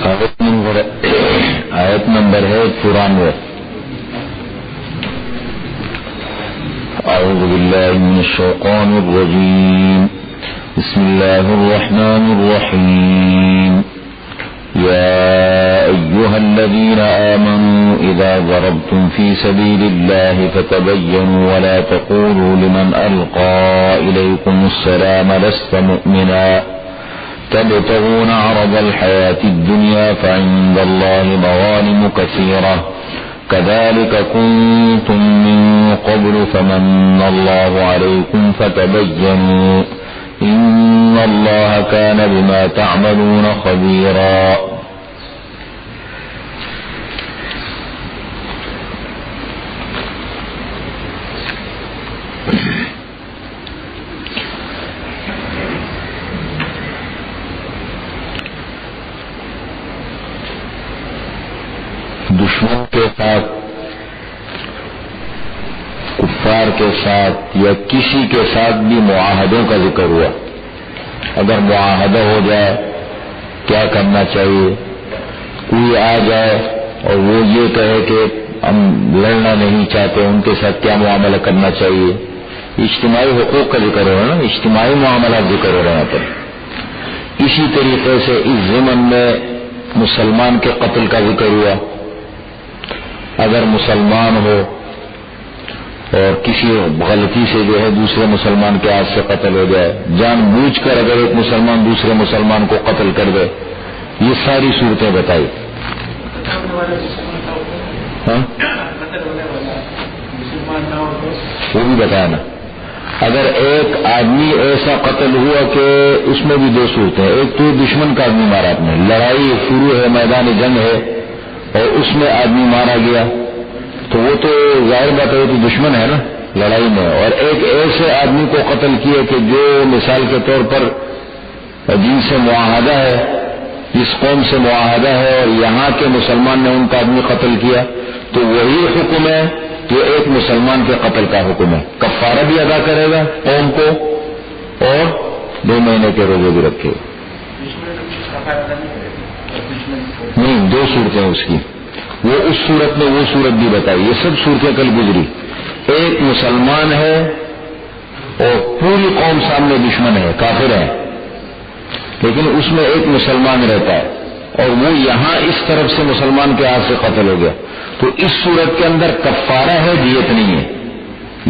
آیت نمبر ہے 94. اعوذ باللہ من الشیطان الرجیم. بسم اللہ الرحمن الرحیم. یا ایہا الذین آمنوا اذا ضربتم فی سبیل اللہ فتبینوا ولا تقولوا لمن القى الیکم السلام لست مؤمنا تبتغون عرض الحياة الدنيا فعند الله مغانم كثيرة كذلك كنتم من قبل فمن الله عليكم فتبينوا إن الله كان بما تعملون خبيرا. دشمن کے ساتھ، کفار کے ساتھ یا کسی کے ساتھ بھی معاہدوں کا ذکر ہوا. اگر معاہدہ ہو جائے کیا کرنا چاہیے؟ کوئی آ جائے اور وہ یہ کہے کہ ہم لڑنا نہیں چاہتے، ان کے ساتھ کیا معاملہ کرنا چاہیے؟ اجتماعی حقوق کا ذکر ہو رہا ہے نا، اجتماعی معاملات ذکر ہو رہے ہیں پر. اسی طریقے سے اس ضمن میں مسلمان کے قتل کا ذکر ہوا. اگر مسلمان ہو اور کسی غلطی سے جو ہے دوسرے مسلمان کے ہاتھ سے قتل ہو جائے، جان بوجھ کر اگر ایک مسلمان دوسرے مسلمان کو قتل کر دے، یہ ساری صورتیں بتائی. وہ بھی بتایا نا. اگر ایک آدمی ایسا قتل ہوا کہ اس میں بھی دو صورتیں، ایک تو دشمن کا آدمی مارا آپ نے، لڑائی شروع ہے، میدان جنگ ہے اور اس میں آدمی مارا گیا تو وہ تو ظاہر بات ہے، وہ تو دشمن ہے نا لڑائی میں. اور ایک ایسے آدمی کو قتل کیا کہ جو مثال کے طور پر جن سے معاہدہ ہے، جس قوم سے معاہدہ ہے اور یہاں کے مسلمان نے ان کا آدمی قتل کیا، تو وہی حکم ہے جو ایک مسلمان کے قتل کا حکم ہے. کفارہ بھی ادا کرے گا قوم کو اور 2 مہینے کے روزے بھی رکھے گا. نہیں، 2 صورتیں اس کی. وہ اس صورت میں وہ صورت بھی بتائی. یہ سب صورتیں کل گزری. ایک مسلمان ہے اور پوری قوم سامنے دشمن ہے، کافر ہے، لیکن اس میں ایک مسلمان رہتا ہے اور وہ یہاں اس طرف سے مسلمان کے ہاتھ سے قتل ہو گیا، تو اس صورت کے اندر کفارہ ہے، دیت نہیں ہے.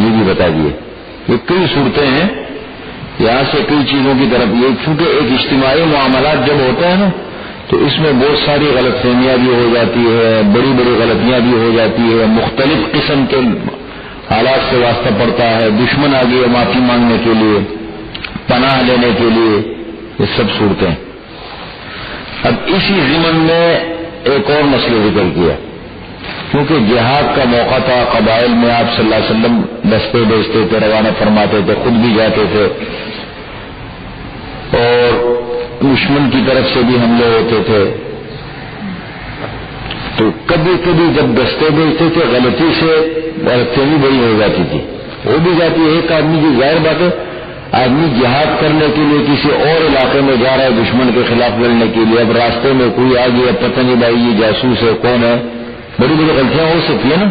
یہ بھی بتا دیے. یہ کئی صورتیں ہیں، یہاں سے کئی چیزوں کی طرف. یہ چونکہ ایک اجتماعی معاملات جب ہوتے ہیں نا تو اس میں بہت ساری غلط فہمیاں بھی ہو جاتی ہے، بڑی بڑی غلطیاں بھی ہو جاتی ہے، مختلف قسم کے حالات سے واسطہ پڑتا ہے. دشمن آ گئے معافی مانگنے کے لیے، پناہ لینے کے لیے، یہ سب صورتیں. اب اسی ضمن میں ایک اور مسئلہ ذکر کیا، کیونکہ جہاد کا موقع تھا. قبائل میں آپ صلی اللہ علیہ وسلم دستے بھیجتے تھے، روانہ فرماتے تھے، خود بھی جاتے تھے اور دشمن کی طرف سے بھی حملے ہوتے تھے. تو کبھی کبھی جب دستے بھیجتے تھے غلطی سے غلطی بڑی ہو جاتی تھی، وہ بھی جاتی ہے. ایک آدمی کی ظاہر بات ہے، آدمی جہاد کرنے کے لیے کسی اور علاقے میں جا رہا ہے دشمن کے خلاف لڑنے کے لیے، اب راستے میں کوئی آ گیا، پتہ نہیں بھائی یہ جاسوس ہے کون ہے، بڑی بڑی غلطیاں ہو سکتی ہیں نا.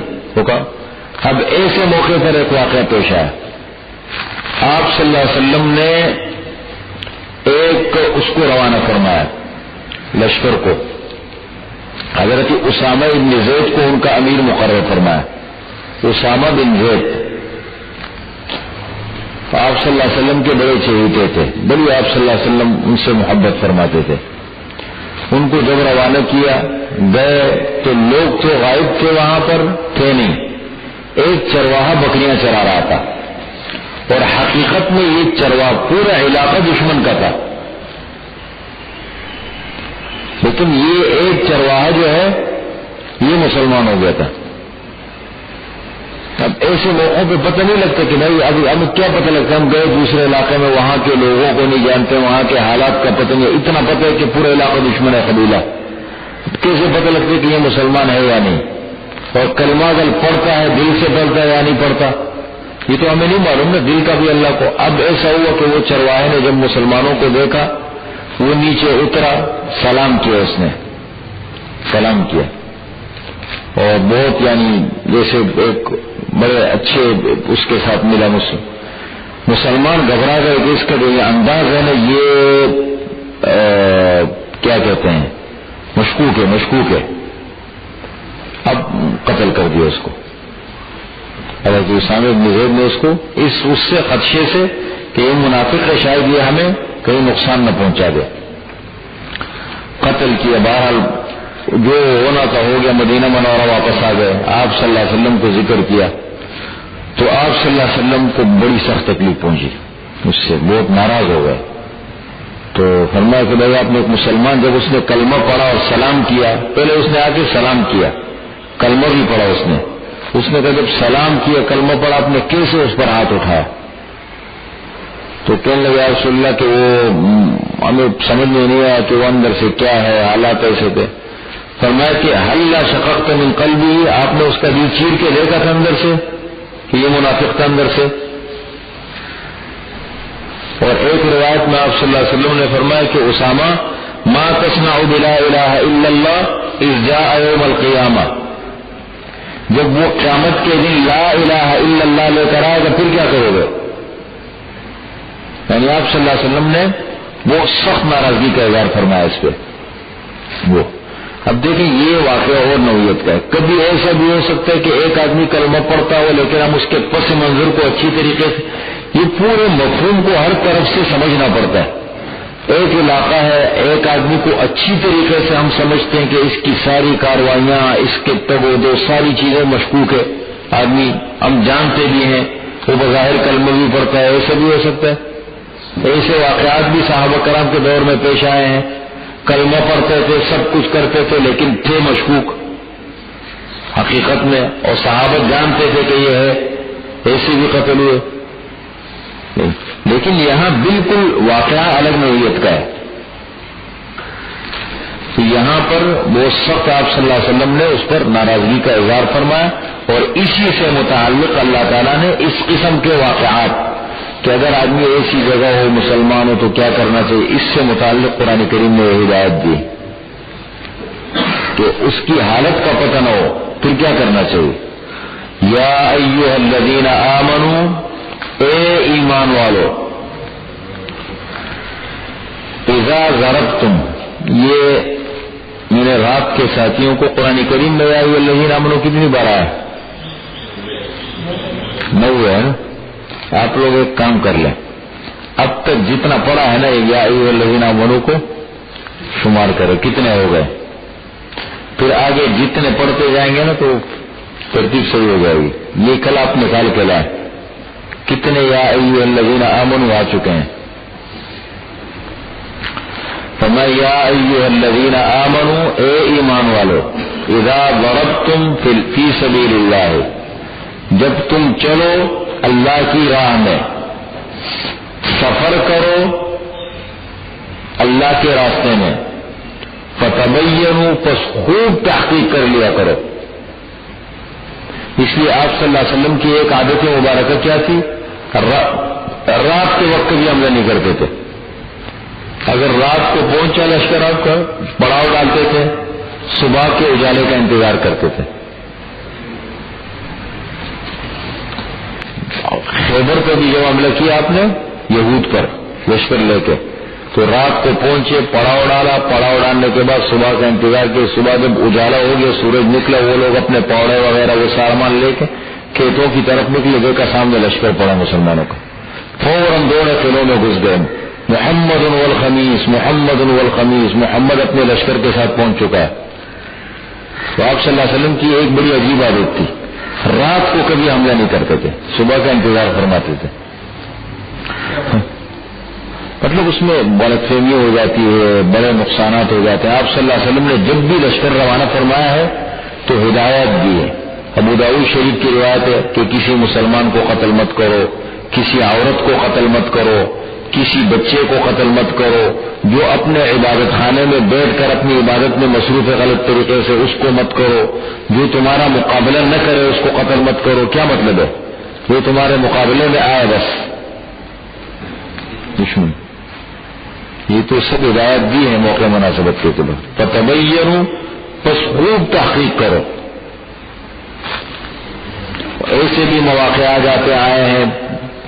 اب ایسے موقع پر ایک واقعہ پیش آیا. آپ صلی اللہ علیہ وسلم نے ایک اس کو روانہ فرمایا لشکر کو، حضرت اسامہ بن زید کو ان کا امیر مقرر فرمایا. اسامہ بن زید آپ صلی اللہ علیہ وسلم کے بڑے چہیتے تھے، بڑی آپ صلی اللہ علیہ وسلم ان سے محبت فرماتے تھے. ان کو جب روانہ کیا گئے تو لوگ تو غائب تھے، وہاں پر تھے نہیں. ایک چرواہا بکریاں چرا رہا تھا اور حقیقت میں یہ چرواہا پورا علاقہ دشمن کا تھا، لیکن یہ ایک چرواہا جو ہے یہ مسلمان ہو گیا تھا. اب ایسے موقعوں پہ پتہ نہیں لگتا کہ بھائی اب کیا پتہ لگتا ہے، ہم گئے دوسرے علاقے میں، وہاں کے لوگوں کو نہیں جانتے، وہاں کے حالات کا پتہ نہیں. اتنا پتہ ہے کہ پورا علاقہ دشمن ہے قبیلہ، کیسے پتہ لگتا ہے کہ یہ مسلمان ہے یا نہیں؟ اور کلمہ اگر پڑھتا ہے دل سے پڑھتا ہے یا نہیں پڑھتا، یہ تو ہمیں نہیں معلوم نا، دل کا بھی اللہ کو. اب ایسا ہوا کہ وہ چرواہے نے جب مسلمانوں کو دیکھا وہ نیچے اترا، سلام کیا اس نے سلام کیا، اور بہت یعنی جیسے ایک بڑے اچھے اس کے ساتھ ملا مسلمان گھبرا گئے کہ اس کا جو یہ انداز ہے نا یہ کیا کہتے ہیں مشکوک ہے، اب قتل کر دیا اس کو۔ حضرت اسامہ بن زید نے اس کو اس سے خدشے سے کہ یہ منافق ہے شاید یہ ہمیں کہیں نقصان نہ پہنچا دے، قتل کیا۔ بہرحال جو ہونا تھا ہو گیا، مدینہ منورہ واپس آ گئے، آپ صلی اللہ علیہ وسلم کو ذکر کیا تو آپ صلی اللہ علیہ وسلم کو بڑی سخت تکلیف پہنچی، اس سے بہت ناراض ہو گئے۔ تو فرمایا کہ بھائی آپ نے ایک مسلمان جب اس نے کلمہ پڑھا اور سلام کیا، پہلے اس نے آ کے سلام کیا، کلمہ بھی پڑھا اس نے کہا جب سلام کیا کلمہ پڑھا آپ نے کیسے اس پر ہاتھ اٹھایا؟ تو کہنے لگا یا رسول اللہ کہ وہ ہمیں سمجھ میں نہیں آیا کہ وہ اندر سے کیا ہے، حالات ایسے تھے۔ فرمایا کہ حل شققت من قلبی، آپ نے اس کا دل چیر کے دیکھا تھا اندر سے کہ یہ منافق تھا اندر سے؟ اور ایک روایت میں آپ صلی اللہ علیہ وسلم نے فرمایا کہ اسامہ ما تصنع بلا الہ الا اللہ اذ جاء یوم القیامہ، جب وہ قیامت کے دن لا الہ الا اللہ لے کر آئے گا پھر کیا کرو گے؟ یعنی آپ صلی اللہ علیہ وسلم نے وہ سخت ناراضگی کا اظہار فرمایا اس پہ۔ وہ اب دیکھیں یہ واقعہ اور نوعیت کا ہے، کبھی ایسا بھی ہو سکتا ہے کہ ایک آدمی کلمہ پڑھتا ہو لیکن ہم اس کے پس منظر کو اچھی طریقے سے، یہ پورے مفہوم کو ہر طرف سے سمجھنا پڑتا ہے۔ ایک علاقہ ہے، ایک آدمی کو اچھی طریقے سے ہم سمجھتے ہیں کہ اس کی ساری کاروائیاں، اس کے تگ و دو ساری چیزیں مشکوک ہے، آدمی ہم جانتے بھی ہیں وہ بظاہر کلمہ بھی پڑھتا ہے، ایسا بھی ہو سکتا ہے۔ ایسے واقعات بھی صحابہ کرام کے دور میں پیش آئے ہیں، کلمہ پڑھتے تھے، سب کچھ کرتے تھے لیکن تھے مشکوک حقیقت میں، اور صحابہ جانتے تھے کہ یہ ہے، ایسے بھی قتل ہوئے۔ لیکن یہاں بالکل واقعہ الگ نوعیت کا ہے، تو یہاں پر وہ سخت آپ صلی اللہ علیہ وسلم نے اس پر ناراضگی کا اظہار فرمایا، اور اسی سے متعلق اللہ تعالیٰ نے اس قسم کے واقعات کہ اگر آدمی ایسی جگہ ہو مسلمان ہو تو کیا کرنا چاہیے، اس سے متعلق قرآن کریم نے ہدایت دی کہ اس کی حالت کا پتہ نہ ہو پھر کیا کرنا چاہیے۔ یا ایھا الذین آمنوا، اے ایمان والو، اذا ضربتم، یہ میرے رات کے ساتھیوں کو قرآن کریم میں یا ایھا الذین آمنوا کتنی بار آیا؟ 9 ہے نا؟ آپ لوگ ایک کام کر لیں، اب تک جتنا پڑھا ہے نا یا ایھا الذین آمنوا کو شمار کرے کتنے ہو گئے، پھر آگے جتنے پڑھتے جائیں گے نا تو ترتیب صحیح ہو جائے گی۔ یہ کل آپ نکال کے لائیں کتنے یا ایھا الذین آمنوا آ چکے ہیں۔ فرمایا یا ایھا الذین آمنوا، اے ایمان والو، اذا ضربتم فی سبیل اللہ، جب تم چلو اللہ کی راہ میں، سفر کرو اللہ کے راستے میں، فتبینوا، پس خوب تحقیق کر لیا کرو۔ اس لیے آپ صلی اللہ علیہ وسلم کی ایک عادت مبارکہ کیا تھی؟ رات کے وقت بھی حملہ نہیں کرتے تھے، اگر رات کو پہنچا لشکر آپ کا پڑاؤ ڈالتے تھے، صبح کے اجالے کا انتظار کرتے تھے۔ خیبر پہ بھی جب حملہ کیا آپ نے یہود پر لشکر لے کے، تو رات کو پہنچے، پڑاؤ ڈالا، پڑاؤ ڈالنے کے بعد صبح کا انتظار کیا، صبح جب اجالا ہو گیا سورج نکلا، وہ لوگ اپنے پوڑے وغیرہ وہ سامان لے کے کھیتوں کی طرف نکلے، دیکھا سامنے لشکر پڑا مسلمانوں کا، فوراً دوڑے قلعوں میں گھس گئے، محمد والخمیس، محمد والخمیس، محمد اپنے لشکر کے ساتھ پہنچ چکا ہے۔ تو آپ صلی اللہ علیہ وسلم کی ایک بڑی عجیب عادت تھی، رات کو کبھی حملہ نہیں کرتے تھے، صبح کا انتظار فرماتے تھے۔ مطلب اس میں غلط فہمی ہو جاتی ہے، بڑے نقصانات ہو جاتے ہیں۔ آپ صلی اللہ علیہ وسلم نے جب بھی لشکر روانہ فرمایا ہے تو ہدایت دی ہے۔ ابو داؤد شریف کی روایت ہے کہ کسی مسلمان کو قتل مت کرو، کسی عورت کو قتل مت کرو، کسی بچے کو قتل مت کرو، جو اپنے عبادت خانے میں بیٹھ کر اپنی عبادت میں مصروف ہے غلط طریقے سے اس کو مت کرو، جو تمہارا مقابلہ نہ کرے اس کو قتل مت کرو۔ کیا مطلب ہے؟ جو تمہارے مقابلے میں آئے بس دشمن، یہ تو سب ہدایت دی ہے موقع مناسبت کے طور پر۔ فتبینوا، پس خوب تحقیق کرو. ایسے بھی مواقع آ جاتے آئے ہیں،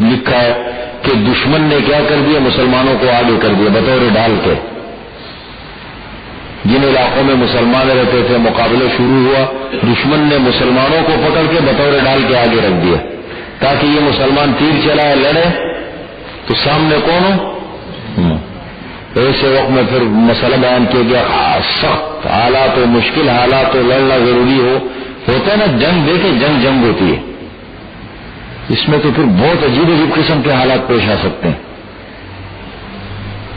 لکھا ہے کہ دشمن نے کیا کر دیا، مسلمانوں کو آگے کر دیا بطور ڈال کے. جن علاقوں میں مسلمان رہتے تھے مقابلہ شروع ہوا، دشمن نے مسلمانوں کو پکڑ کے بطور ڈال کے آگے رکھ دیا تاکہ یہ مسلمان تیر چلائے لڑے تو سامنے کون ہو. ایسے وقت میں پھر مسئلہ بیان کیا گیا، سخت حالات ہو، مشکل حالات ہو، لڑنا ضروری ہوتا ہے نا. جنگ دیکھے جنگ ہوتی ہے، اس میں تو پھر بہت عجیب عجیب قسم کے حالات پیش آ سکتے ہیں.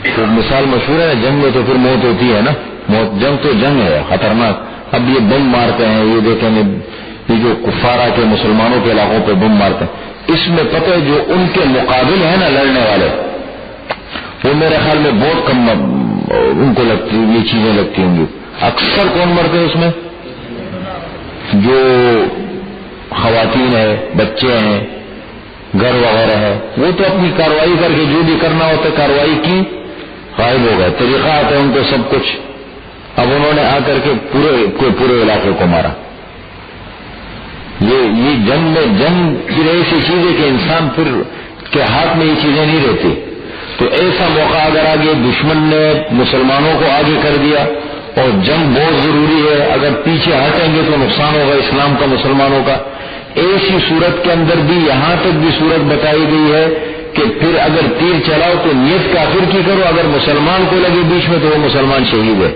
تو مثال مشہور ہے، جنگ میں تو پھر موت ہوتی ہے نا. موت، جنگ تو جنگ ہے خطرناک. اب یہ بم مارتے ہیں، یہ دیکھیں گے یہ جو کفارہ کے مسلمانوں کے علاقوں پہ بم مارتے ہیں، اس میں پتہ ہے جو ان کے مقابل ہیں نا لڑنے والے، وہ میرے خیال میں بہت کم ان کو لگتی یہ چیزیں لگتی ہوں گی. اکثر کون مرتے ہیں اس میں؟ جو خواتین ہیں، بچے ہیں، گھر وغیرہ ہے. وہ تو اپنی کارروائی کر کے جو بھی کرنا ہوتا ہے کارروائی کی، غائب ہو گئے. طریقہ آتا ہے ان کو سب کچھ. اب انہوں نے آ کر کے پورے علاقے کو مارا. یہ جنگ میں جنگ پھر ایسی چیز ہے کہ انسان پھر کے ہاتھ میں یہ چیزیں نہیں رہتی. تو ایسا موقع اگر آگے دشمن نے مسلمانوں کو آگے کر دیا اور جنگ بہت ضروری ہے، اگر پیچھے ہٹیں گے تو نقصان ہوگا اسلام کا، مسلمانوں کا. ایسی صورت کے اندر بھی یہاں تک بھی صورت بتائی گئی ہے کہ پھر اگر تیر چلاؤ تو نیت کافر کی کرو، اگر مسلمان کو لگے بیچ میں تو وہ مسلمان شہید ہے.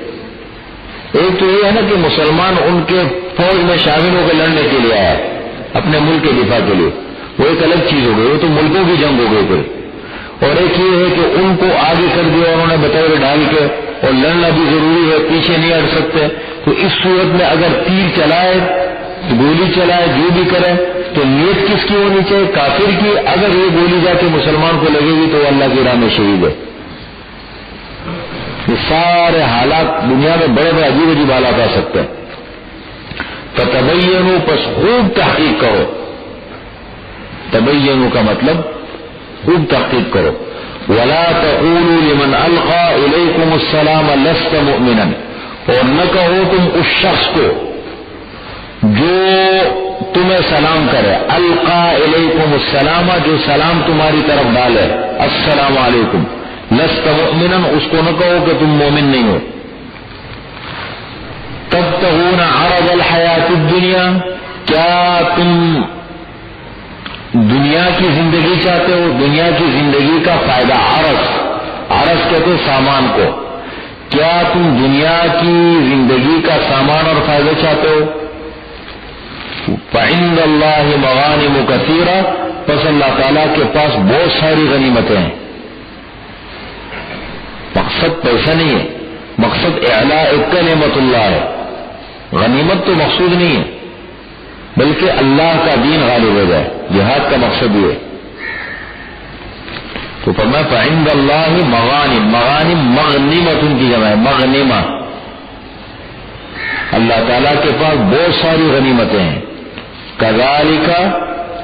ایک تو یہ ہے نا کہ مسلمان ان کے فوج میں شامل ہو کے لڑنے کے لیے آیا اپنے ملک کے دفاع کے لیے، وہ ایک الگ چیز ہو گئی، وہ تو ملکوں کی جنگ ہو گئی پھر. اور ایک یہ ہے کہ ان کو آگے کر دیا انہوں نے بطور ڈال کے، اور لڑنا بھی ضروری ہے، پیچھے نہیں ہٹ سکتے. تو اس صورت میں اگر تیر چلائے، گولی چلائے، جو بھی کرے تو نیت کس کی ہونی چاہیے؟ کافر کی. اگر یہ گولی جا کے مسلمان کو لگے گی تو وہ اللہ کی راہ میں شہید ہے. یہ سارے حالات دنیا میں بڑے بڑے عجیب عجیب حالات آ سکتے ہیں. فتبینوا، پس خوب تحقیق کرو. تبینوا کا مطلب خوب تحقیق کرو. ولا تقولوا لمن القى الیکم السلام لست مؤمنا، اور نہ کہو تم اس شخص کو جو تمہیں سلام کرے. القى الیکم السلام، جو سلام تمہاری طرف ڈالے، السلام علیکم. لست مؤمنا، اس کو نہ کہو کہ تم مومن نہیں ہو. تبتغون عرض الحیات الدنیا، کیا تم دنیا کی زندگی چاہتے ہو؟ دنیا کی زندگی کا فائدہ. عرض کہتے سامان کو. کیا تم دنیا کی زندگی کا سامان اور فائدہ چاہتے ہو؟ فعند اللہ مغانم کثیرہ، پس اللہ تعالیٰ کے پاس بہت ساری غنیمتیں ہیں. مقصد پیسہ نہیں ہے، مقصد اعلاء کلمت اللہ ہے. غنیمت تو مقصود نہیں ہے بلکہ اللہ کا دین غالب ہو جائے، جہاد کا مقصد یہ ہے. تو فرمایا فعند اللہ مغانم، مغانم مغنیمت ان کی جمع ہے، مغنیمہ. اللہ تعالیٰ کے پاس بہت ساری غنیمتیں ہیں. کذالک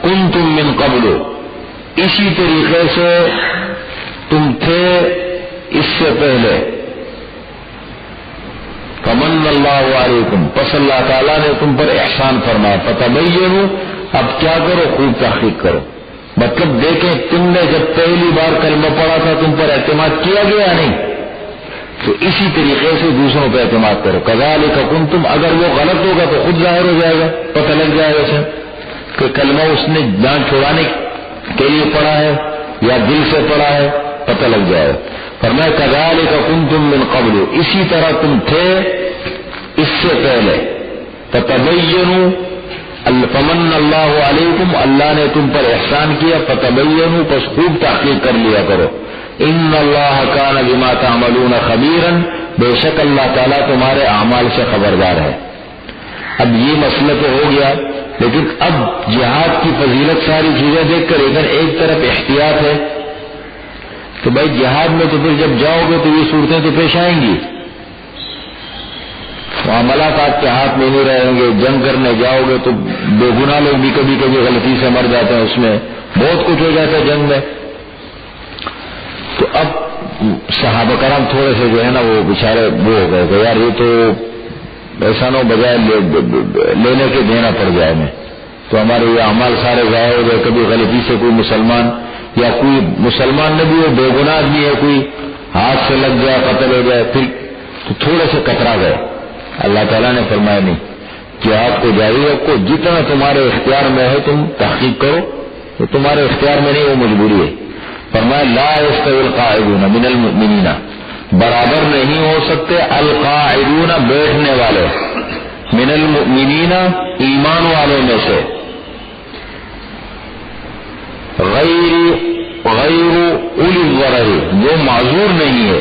کنتم من قبل، اسی طریقے سے تم تھے اس سے پہلے. فمن اللہ علیکم، پس اللہ تعالیٰ نے تم پر احسان فرمایا. فتبینوا، اب کیا کرو؟ خوب تحقیق کرو. مطلب دیکھیں تم نے جب پہلی بار کلمہ پڑھا تھا تم پر اعتماد کیا گیا نہیں، تو اسی طریقے سے دوسروں پہ اعتماد کرو. کذالک کنتم، اگر وہ غلط ہوگا تو خود ظاہر ہو جائے گا، پتہ لگ جائے گا اسے کہ کلمہ اس نے جان چھڑانے کے لیے پڑھا ہے یا دل سے پڑھا ہے، پتہ لگ جائے گا. فرمایا کذالک کنتم من قبل، اسی طرح تم تھے اس سے پہلے. فتبینوا، فمن اللہ علیکم، اللہ نے تم پر احسان کیا. فتبینوا، پس خوب تحقیق کر لیا کرو. ان اللہ کان بما تعملون خبیرا، بے شک اللہ تعالیٰ تمہارے اعمال سے خبردار ہے. اب یہ مسئلہ تو ہو گیا، لیکن اب جہاد کی فضیلت ساری چیزیں دیکھ کر ادھر ایک طرف احتیاط ہے کہ بھائی جہاد میں تو پھر جب جاؤ گے تو یہ صورتیں تو پیش آئیں گی. معاملات آپ کے ہاتھ میں نہیں رہیں گے. جنگ کرنے جاؤ گے تو بے گناہ لوگ بھی کبھی کبھی غلطی سے مر جاتے ہیں، اس میں بہت کچھ ہو جاتا ہے جنگ میں. تو اب صحابہ کرام تھوڑے سے جو ہے نا وہ بیچارے وہ ہو گئے کہ یار یہ تو ایسا نہ بجائے لینے کے دینا پڑ جائے ہمیں، تو ہمارے یہ اعمال سارے ضائع ہو گئے. کبھی غلطی سے کوئی مسلمان یا کوئی مسلمان نہ بھی ہو، بے گناہ بھی ہے، کوئی ہاتھ سے لگ جائے، قتل ہو جائے، پھر تو تھوڑے سے کترا گئے. اللہ تعالیٰ نے فرمایا نہیں کہ آپ کو جاری رکھو، جتنا تمہارے اختیار میں ہے تم تحقیق کرو، تو تمہارے اختیار میں نہیں، وہ مجبوری ہے. فرمایا لا یستوی القاعدون من المؤمنین، برابر نہیں ہو سکتے القاعدون بیٹھنے والے، من المؤمنین ایمان والوں میں سے، غیر اولی الضرر جو معذور نہیں ہے.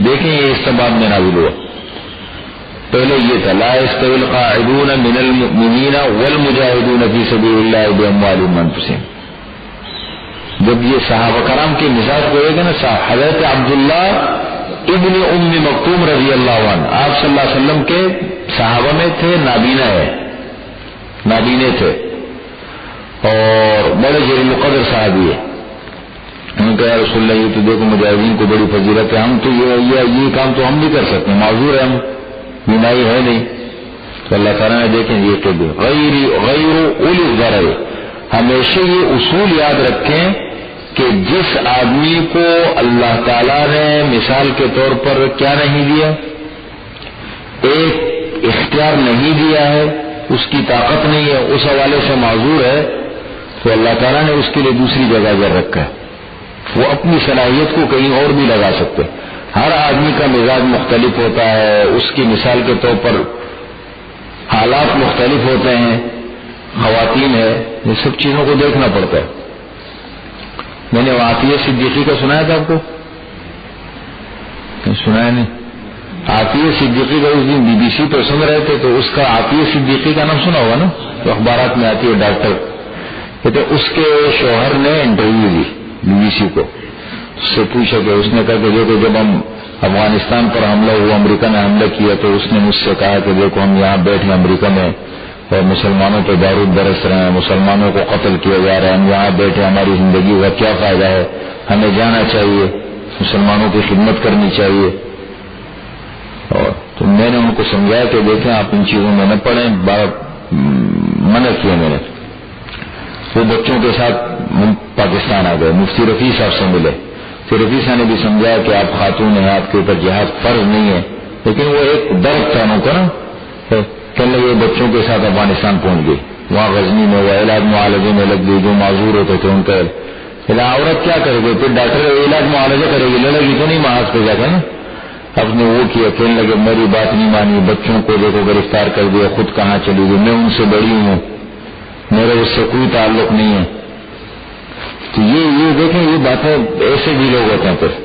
دیکھیں یہ اس سبب میں نازل ہوا. پہلے یہ تھا لا یستوی القاعدون من المؤمنین والمجاہدون فی سبیل اللہ باموالہم وانفسہم. جب یہ صحابہ کرام کے مزاج کو دیکھیں نا، حضرت عبداللہ ابن ام مکتوم رضی اللہ عنہ آپ صلی اللہ علیہ وسلم کے صحابہ میں تھے، نابینے تھے اور بڑے جلیل القدر صحابی ہے. انہوں نے کہا یا رسول اللہ یہ تو دیکھو مجاہدین کو بڑی فضیلت ہے، ہم تو یہ کام تو ہم بھی کر سکتے ہیں، معذور ہے، ہم بینائی ہے نہیں. تو اللہ تعالیٰ نے دیکھیں یہ کہ غیر اولی الضرر، ہمیشہ یہ اصول یاد رکھیں کہ جس آدمی کو اللہ تعالیٰ نے مثال کے طور پر کیا نہیں دیا، ایک اختیار نہیں دیا ہے، اس کی طاقت نہیں ہے، اس حوالے سے معذور ہے، تو اللہ تعالیٰ نے اس کے لیے دوسری جگہ پر رکھا ہے. وہ اپنی صلاحیت کو کہیں اور بھی لگا سکتے. ہر آدمی کا مزاج مختلف ہوتا ہے، اس کی مثال کے طور پر حالات مختلف ہوتے ہیں، خواتین ہے، یہ سب چیزوں کو دیکھنا پڑتا ہے. میں نے عطیہ صدیقی کا سنایا تھا آپ کو؟ سنایا نہیں؟ عطیہ صدیقی کا اس دن BBC پہ سن رہے تھے تو اس کا عطیہ صدیقی کا نام سنا ہوگا نا، جو اخبارات میں آتی ہے، ڈاکٹر. تو اس کے شوہر نے انٹرویو دی BBC کو، اس سے پوچھا کہ اس نے کہا کہ دیکھو جب ہم افغانستان پر حملہ ہوا، امریکہ نے حملہ کیا، تو اس نے مجھ سے کہا کہ دیکھو ہم یہاں بیٹھے امریکہ میں اور مسلمانوں پہ بارود برس رہے ہیں، مسلمانوں کو قتل کیا جا رہا ہے، ہم یہاں بیٹھے ہماری زندگی کا کیا فائدہ ہے، ہمیں جانا چاہیے، مسلمانوں کی خدمت کرنی چاہیے. اور تو میں نے ان کو سمجھایا کہ دیکھیں آپ ان چیزوں میں نہ پڑیں، منع کیا میں نے. وہ بچوں کے ساتھ پاکستان آ گئے، مفتی رفیع صاحب سے ملے. پھر رفیع صاحب نے بھی سمجھایا کہ آپ خاتون ہیں، آپ کے اوپر جہاد فرض نہیں ہے، لیکن وہ ایک درد تھا ان کو نا، کہنے لگے بچوں کے ساتھ افغانستان پہنچ گئی. وہاں غزنی میں وہ علاج معالجے میں لگ گئی، جو معذور ہوتے تھے ان کا عورت کیا کرے گی، پھر ڈاکٹر علاج معالجہ کرے گی، لڑے گی تو نہیں محاذ پہ جا کر نا. اب نے وہ کیا، کہنے لگے میری بات نہیں مانی، بچوں کو دیکھو گرفتار کر دیا، خود کہاں چلی گئی، میں ان سے بڑی ہوں، میرے اس سے کوئی تعلق نہیں ہے. تو یہ دیکھیں یہ باتیں ایسے بھی لوگ ہوتے ہیں پھر،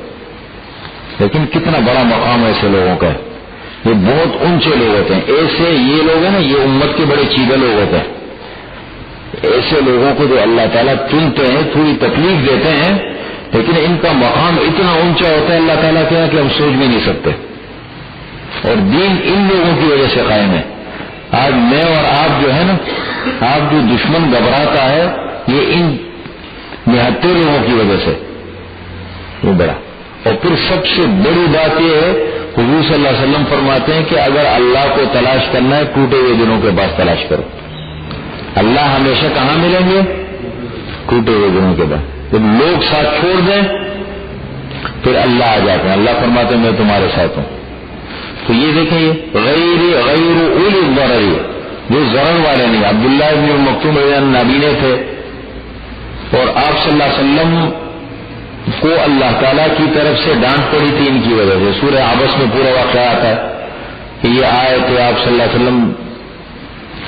لیکن کتنا بڑا مقام ایسے لوگوں کا ہے، یہ بہت اونچے لوگ ہوتے ہیں. ایسے یہ لوگ ہیں نا، یہ امت کے بڑے چیدہ لوگ ہوتے ہیں. ایسے لوگوں کو جو اللہ تعالیٰ چنتے ہیں، تھوڑی تکلیف دیتے ہیں، لیکن ان کا مقام اتنا اونچا ہوتا ہے اللہ تعالیٰ کے کہ ہم سوچ بھی نہیں سکتے. اور دین ان لوگوں کی وجہ سے قائم ہے. آج میں اور آپ جو ہے نا، آپ جو دشمن گھبراتا ہے، یہ ان 79 لوگوں کی وجہ سے وہ بڑا. اور پھر سب سے بڑی بات یہ ہے، حضور صلی اللہ علیہ وسلم فرماتے ہیں کہ اگر اللہ کو تلاش کرنا ہے ٹوٹے ہوئے دنوں کے بعد تلاش کرو. اللہ ہمیشہ کہاں ملیں گے؟ ٹوٹے ہوئے دنوں کے بعد. جب لوگ ساتھ چھوڑ دیں پھر اللہ آ جاتے ہیں. اللہ فرماتے ہیں میں تمہارے ساتھ ہوں. تو یہ دیکھیں یہ غیر اولی الضرر، جو ضرر والے نہیں. عبداللہ ابن مکتوم نابینے تھے اور آپ صلی اللہ علیہ وسلم کو اللہ تعالیٰ کی طرف سے ڈانٹ پڑی تھی ان کی وجہ سے. سورہ عبس میں پورا واقعہ آتا ہے کہ یہ آئے تھے، آپ صلی اللہ علیہ وسلم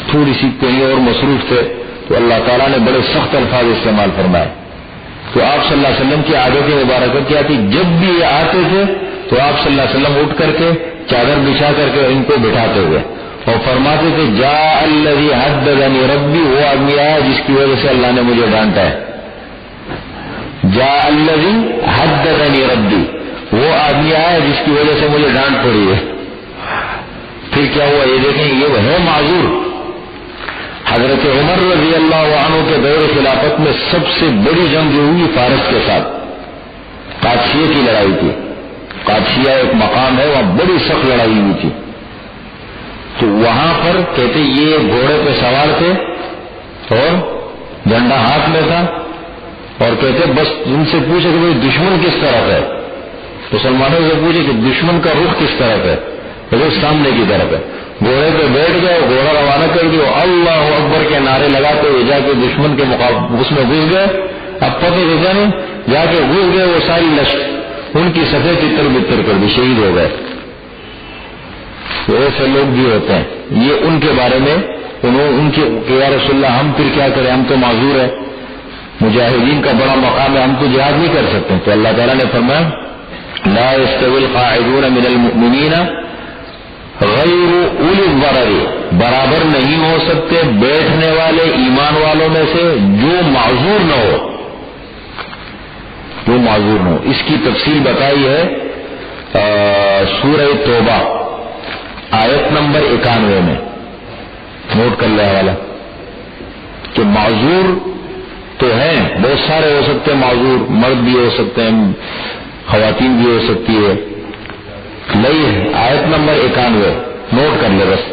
تھوڑی سی کہیں اور مصروف تھے، تو اللہ تعالیٰ نے بڑے سخت الفاظ استعمال فرمائے. تو آپ صلی اللہ علیہ وسلم کی عادت مبارکہ کیا تھی، جب بھی یہ آتے تھے تو آپ صلی اللہ علیہ وسلم اٹھ کر کے چادر بچھا کر کے ان کو بٹھاتے ہوئے اور فرماتے تھے جاء الذی حدثنی ربی، وہ آدمی آیا جس کی وجہ سے اللہ نے مجھے ڈانٹا ہے. جاء الذی حدثنی ربی، وہ آدمی آیا جس کی وجہ سے مجھے ڈانٹ پڑی ہے. پھر کیا ہوا یہ دیکھیں، یہ ہے معذور. حضرت عمر رضی اللہ عنہ کے دور خلافت میں سب سے بڑی جنگ جو ہوئی فارس کے ساتھ، قادسیہ کی لڑائی تھی. قادسیہ ایک مقام ہے، وہاں بڑی سخت لڑائی ہوئی تھی. تو وہاں پر کہتے یہ گھوڑے پہ سوار تھے اور جھنڈا ہاتھ میں تھا، اور کہتے بس ان سے پوچھے کہ بھائی دشمن کس طرف ہے، مسلمانوں سے پوچھے کہ دشمن کا رخ کس طرف ہے، تو سامنے کی طرف ہے. گھوڑے پہ بیٹھ گئے، گھوڑا روانہ کر دیا، اللہ اکبر کے نعرے لگاتے ہوئے جا کے دشمن کے اس میں گھس گئے. اب پتہ دیکھا نہیں، جا کے گھس گئے، وہ ساری لشکر ان کی سفید تتر بتر کر دی، شہید ہو گئے. ایسے لوگ بھی ہوتے ہیں. یہ ان کے بارے میں ان کے کہ یا رسول اللہ ہم پھر کیا کریں، ہم تو معذور ہیں، مجاہدین کا بڑا مقام ہے، ہم تو جہاد نہیں کر سکتے. تو اللہ تعالیٰ نے فرمایا لا يستوي القاعدون من المؤمنین غیر اولی الضرر، برابر نہیں ہو سکتے بیٹھنے والے ایمان والوں میں سے جو معذور نہ ہو، جو معذور نہ ہو. اس کی تفصیل بتائی ہے سورہ توبہ آیت نمبر 91 میں، نوٹ کر لیا والا، کہ معذور تو ہیں بہت سارے ہو سکتے ہیں، معذور مرد بھی ہو سکتے ہیں، خواتین بھی ہو سکتی ہے. آیت نمبر 91 نوٹ کر لے بس.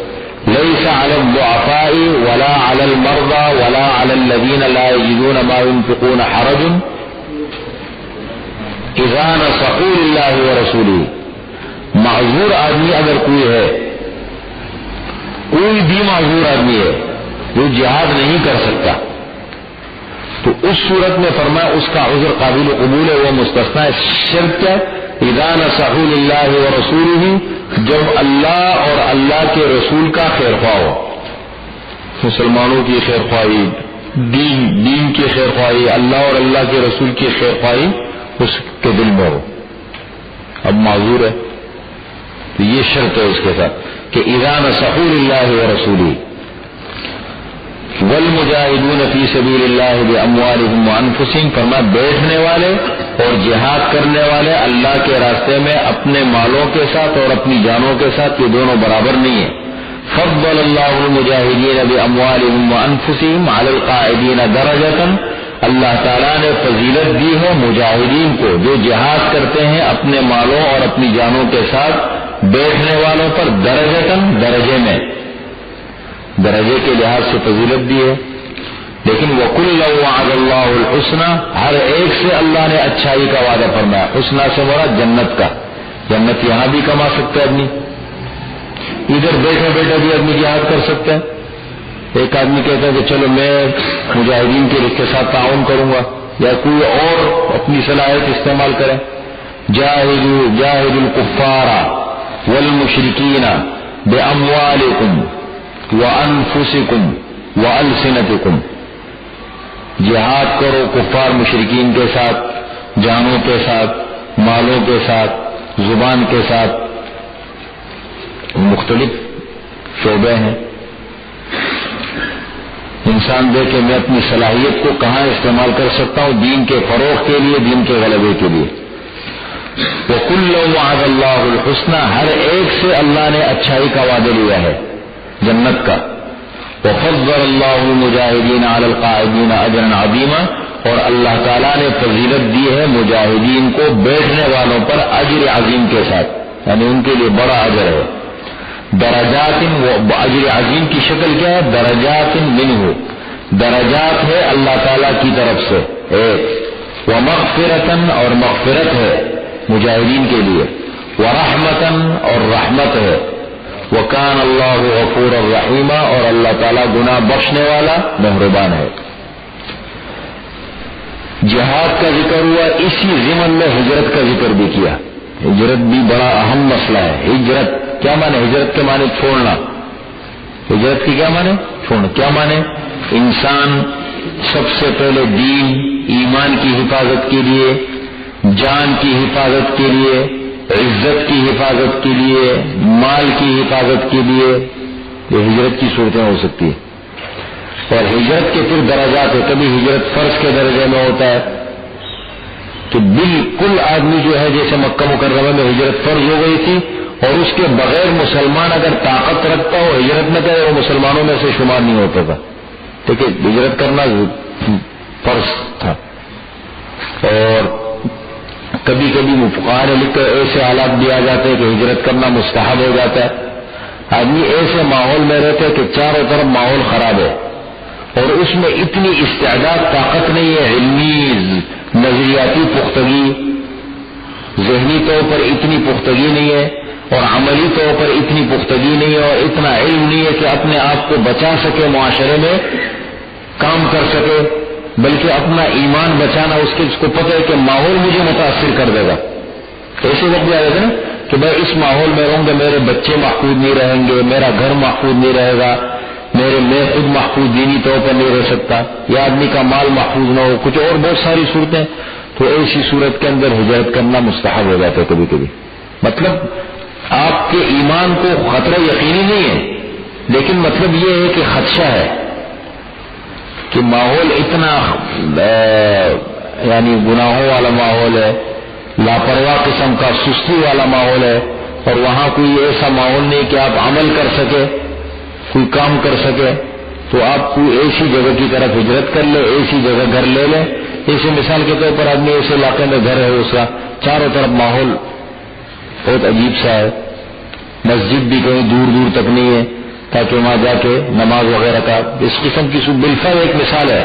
ليس على الضعفاء ولا على المرضى ولا على الذين لا يجدون ما ينفقون حرج اذا نصحوا لله ورسوله. معذور آدمی اگر کوئی ہے، کوئی بھی معذور آدمی ہے جو جہاد نہیں کر سکتا، تو اس صورت میں فرمایا اس کا عذر قابل قبول ہے، وہ مستثنا ہے. شرط کیا؟ اذا نصحوا للہ ورسولہ، جب اللہ اور اللہ کے رسول کا خیر خواہ ہو، مسلمانوں کی خیر خواہی، دین کی خیر خواہی، اللہ اور اللہ کے رسول کی خیر خواہی اس کے دل میں ہو. اب معذور ہے تو یہ شرط ہے اس کے ساتھ کہ اذا نصحوا للہ ورسولہ والمجاہدون فی سبیل اللہ باموالہم وانفسہم. فرمایا بیٹھنے والے اور جہاد کرنے والے اللہ کے راستے میں اپنے مالوں کے ساتھ اور اپنی جانوں کے ساتھ، یہ دونوں برابر نہیں ہیں. فضل اللہ المجاہدین باموالہم وانفسہم علی القاعدین درجۃ. اللہ تعالیٰ نے فضیلت دی ہے مجاہدین کو جو جہاد کرتے ہیں اپنے مالوں اور اپنی جانوں کے ساتھ، بیٹھنے والوں پر درجۃ، درجے میں، درجے کے لحاظ سے فضیلت دی ہے. لیکن وَكُلًّا وَعَدَ اللَّهُ الْحُسْنَى، ہر ایک سے اللہ نے اچھائی کا وعدہ فرمایا. حسنہ سے مراد جنت کا. جنت یہاں بھی کما سکتا ہے آدمی، ادھر بیٹھے بیٹھے بھی آدمی جہاد کر سکتا ہے. ایک آدمی کہتا ہے کہ چلو میں مجاہدین کے ساتھ تعاون کروں گا، یا کوئی اور اپنی صلاحیت استعمال کرے. جاہدوا الکفار والمشرکین باموالکم وانفسکم والسنتکم. جہاد کرو کفار مشرکین کے ساتھ، جانوں کے ساتھ، مالوں کے ساتھ، زبان کے ساتھ. مختلف شعبے ہیں. انسان دیکھے میں اپنی صلاحیت کو کہاں استعمال کر سکتا ہوں، دین کے فروغ کے لیے، دین کے غلبے کے لیے. وَكُلًّا وَعَدَ اللَّهُ الْحُسْنَى، ہر ایک سے اللہ نے اچھائی کا وعدہ لیا ہے، جنت کا. وَفَضَّلَ اللَّهُ الْمُجَاهِدِينَ عَلَى الْقَاعِدِينَ أَجْرًا عَظِيمًا، اور اللہ تعالیٰ نے فضیلت دی ہے مجاہدین کو بیٹھنے والوں پر اجر عظیم کے ساتھ، یعنی ان کے لیے بڑا اجر ہے. درجات، اجر عظیم کی شکل کیا ہے؟ درجات منہ، درجات ہے اللہ تعالیٰ کی طرف سے ایک. ومغفرتن، اور مغفرت ہے مجاہدین کے لیے. ورحمتن، اور رحمت ہے. وکان اللہ غفورا رحیما، اور اللہ تعالیٰ گناہ بخشنے والا مہربان ہے. جہاد کا ذکر ہوا، اسی ضمن میں ہجرت کا ذکر بھی کیا. ہجرت بھی بڑا اہم مسئلہ ہے. ہجرت کیا مانے؟ ہجرت کے معنی چھوڑنا. ہجرت کی کیا مانے؟ چھوڑنا. کیا مانے؟ انسان سب سے پہلے دین ایمان کی حفاظت کے لیے، جان کی حفاظت کے لیے، عزت کی حفاظت کے لیے، مال کی حفاظت کے لیے، یہ ہجرت کی صورتیں ہو سکتی ہیں. اور ہجرت کے پھر درجات ہے. کبھی ہجرت فرض کے درجے میں ہوتا ہے کہ بالکل آدمی جو ہے جیسے مکہ مکرمہ میں ہجرت فرض ہو گئی تھی، اور اس کے بغیر مسلمان اگر طاقت رکھتا ہو ہجرت میں کرے، وہ مسلمانوں میں سے شمار نہیں ہوتا تھا. ٹھیک ہے، ہجرت کرنا فرض تھا. اور کبھی کبھی فقہاء نے لکھ کر ایسے حالات بھی آ جاتے ہیں کہ ہجرت کرنا مستحب ہو جاتا ہے. آدمی ایسے ماحول میں رہتے کہ چاروں طرف ماحول خراب ہے اور اس میں اتنی استعداد طاقت نہیں ہے، علمی نظریاتی پختگی، ذہنی طور پر اتنی پختگی نہیں ہے اور عملی طور پر اتنی پختگی نہیں ہے اور اتنا علم نہیں ہے کہ اپنے آپ کو بچا سکے، معاشرے میں کام کر سکے، بلکہ اپنا ایمان بچانا اس کو پتہ ہے کہ ماحول مجھے متاثر کر دے گا۔ ایسے وقت بھی آ جاتے نا کہ میں اس ماحول میں رہوں گا، میرے بچے محفوظ نہیں رہیں گے، میرا گھر محفوظ نہیں رہے گا، میں خود محفوظ دینی طور پر نہیں رہ سکتا، یا آدمی کا مال محفوظ نہ ہو، کچھ اور بہت ساری صورتیں، تو ایسی صورت کے اندر ہجرت کرنا مستحب ہو جاتا ہے کبھی کبھی۔ مطلب آپ کے ایمان کو خطرہ یقینی نہیں ہے، لیکن مطلب یہ ہے کہ خدشہ ہے کہ ماحول اتنا یعنی گناہوں والا ماحول ہے، لاپرواہ قسم کا سستی والا ماحول ہے، اور وہاں کوئی ایسا ماحول نہیں کہ آپ عمل کر سکے، کوئی کام کر سکے، تو آپ کوئی ایسی جگہ کی طرف ہجرت کر لے، ایسی جگہ گھر لے لیں۔ ایسے مثال کے طور پر آدمی ایسے علاقے میں گھر ہے، اس کا چاروں طرف ماحول بہت عجیب سا ہے، مسجد بھی کہیں دور دور تک نہیں ہے تاکہ وہاں جا کے نماز وغیرہ کا، اس قسم کی بالفعل ایک مثال ہے،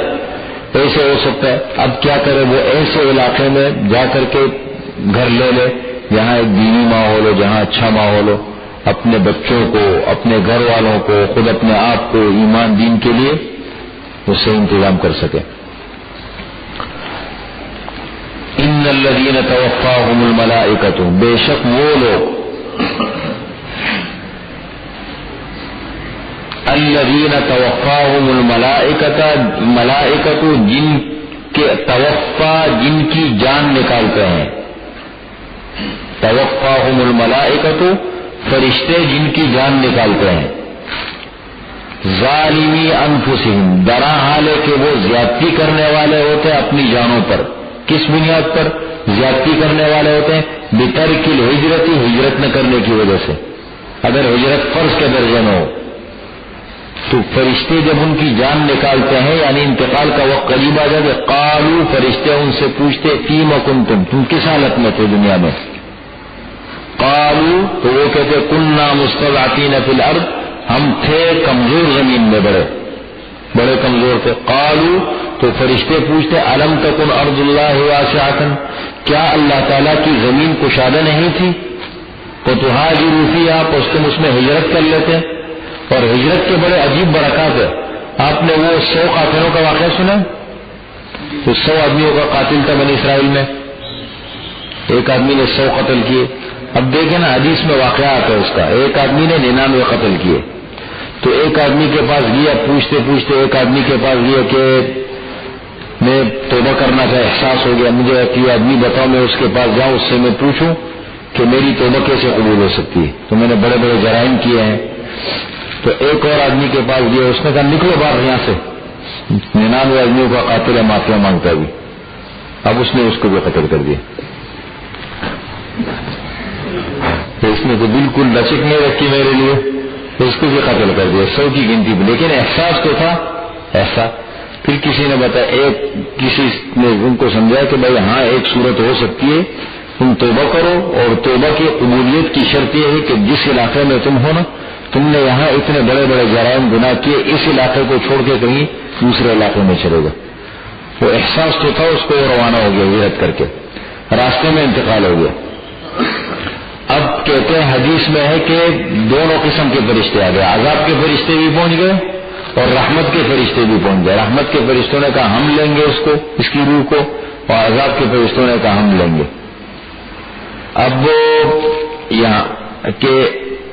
ایسے ہو سکتا ہے۔ اب کیا کرے، وہ ایسے علاقے میں جا کر کے گھر لے لے جہاں ایک دینی ماحول ہو، جہاں اچھا ماحول ہو، اپنے بچوں کو، اپنے گھر والوں کو، خود اپنے آپ کو ایمان دین کے لیے اس سے انتظام کر سکے۔ ان الذین توفاہم الملائکۃ، بے شک وہ لوگ، الذین توفاہم الملائکۃ، ملائکۃ جن کے توفا، جن کی جان نکالتے ہیں، توفاہم الملائکۃ فرشتے جن کی جان نکالتے ہیں، ظالمی انفسہم، درا حال ہے کہ وہ زیادتی کرنے والے ہوتے ہیں اپنی جانوں پر۔ کس بنیاد پر زیادتی کرنے والے ہوتے ہیں؟ بترک الہجرت، ہجرت نہ کرنے کی وجہ سے۔ اگر ہجرت فرض کے درجے میں ہو تو فرشتے جب ان کی جان نکالتے ہیں، یعنی انتقال کا وقت قریب آ جائے، قالوا، فرشتے ان سے پوچھتے، فیم کنتم، تم کس حالت میں تھے دنیا میں؟ قالوا، تو وہ کہتے کننا مستضعفین فی الارض، ہم تھے کمزور زمین میں، بڑے کمزور تھے۔ قالوا، تو فرشتے پوچھتے، الم تکن ارض اللہ واسعۃ، کیا اللہ تعالیٰ کی زمین کشادہ نہیں تھی؟ فتہاجروا فیہا، پس تم اس میں ہجرت کر لیتے۔ اور ہجرت کے بڑے عجیب برکات ہے۔ آپ نے وہ 100 قاتلوں کا واقعہ سنا؟ تو 100 آدمیوں کا قاتل تھا بنی اسرائیل میں، ایک آدمی نے 100 قتل کیے۔ اب دیکھیں نا، حدیث میں واقعہ آتا ہے اس کا، ایک آدمی نے 99 قتل کیے۔ تو ایک آدمی کے پاس گیا، پوچھتے پوچھتے ایک آدمی کے پاس گیا کہ میں توبہ کرنا تھا، احساس ہو گیا مجھے کہ آدمی بتاؤ، میں اس کے پاس جاؤں، اس سے میں پوچھوں کہ میری توبہ کیسے قبول ہو سکتی ہے، تو میں نے بڑے بڑے جرائم کیے ہیں۔ تو ایک اور آدمی کے پاس گیا، اس نے کہا نکلو باہر یہاں سے، 99 آدمیوں کا قاتل ہے، معافیا مانگتا بھی۔ اب اس نے اس کو بھی قتل کر دیا۔ اس نے تو بالکل لچک نہیں رکھی میرے لیے، اس کو بھی قتل کر دیا، 100 کی گنتی پہ، لیکن احساس تو تھا ایسا۔ پھر کسی نے بتایا، کسی نے ان کو سمجھایا کہ بھائی ہاں ایک صورت ہو سکتی ہے، تم توبہ کرو، اور توبہ کی قبولیت کی شرط یہ ہے کہ جس علاقے میں تم ہو نا، تم نے یہاں اتنے بڑے بڑے جرائم گناہ کیے، اس علاقے کو چھوڑ کے کہیں دوسرے علاقے میں چلے گا۔ وہ احساس تو تھا، اس کو روانہ ہو گیا ہجرت کر کے، راستے میں انتقال ہو گیا۔ اب کہتے ہیں حدیث میں ہے کہ دونوں قسم کے فرشتے آ گئے، عذاب کے فرشتے بھی پہنچ گئے اور رحمت کے فرشتے بھی پہنچ گئے۔ رحمت کے فرشتوں نے کہا ہم لیں گے اس کو، اس کی روح کو، اور عذاب کے فرشتوں نے کہا ہم لیں گے۔ اب یہاں کہ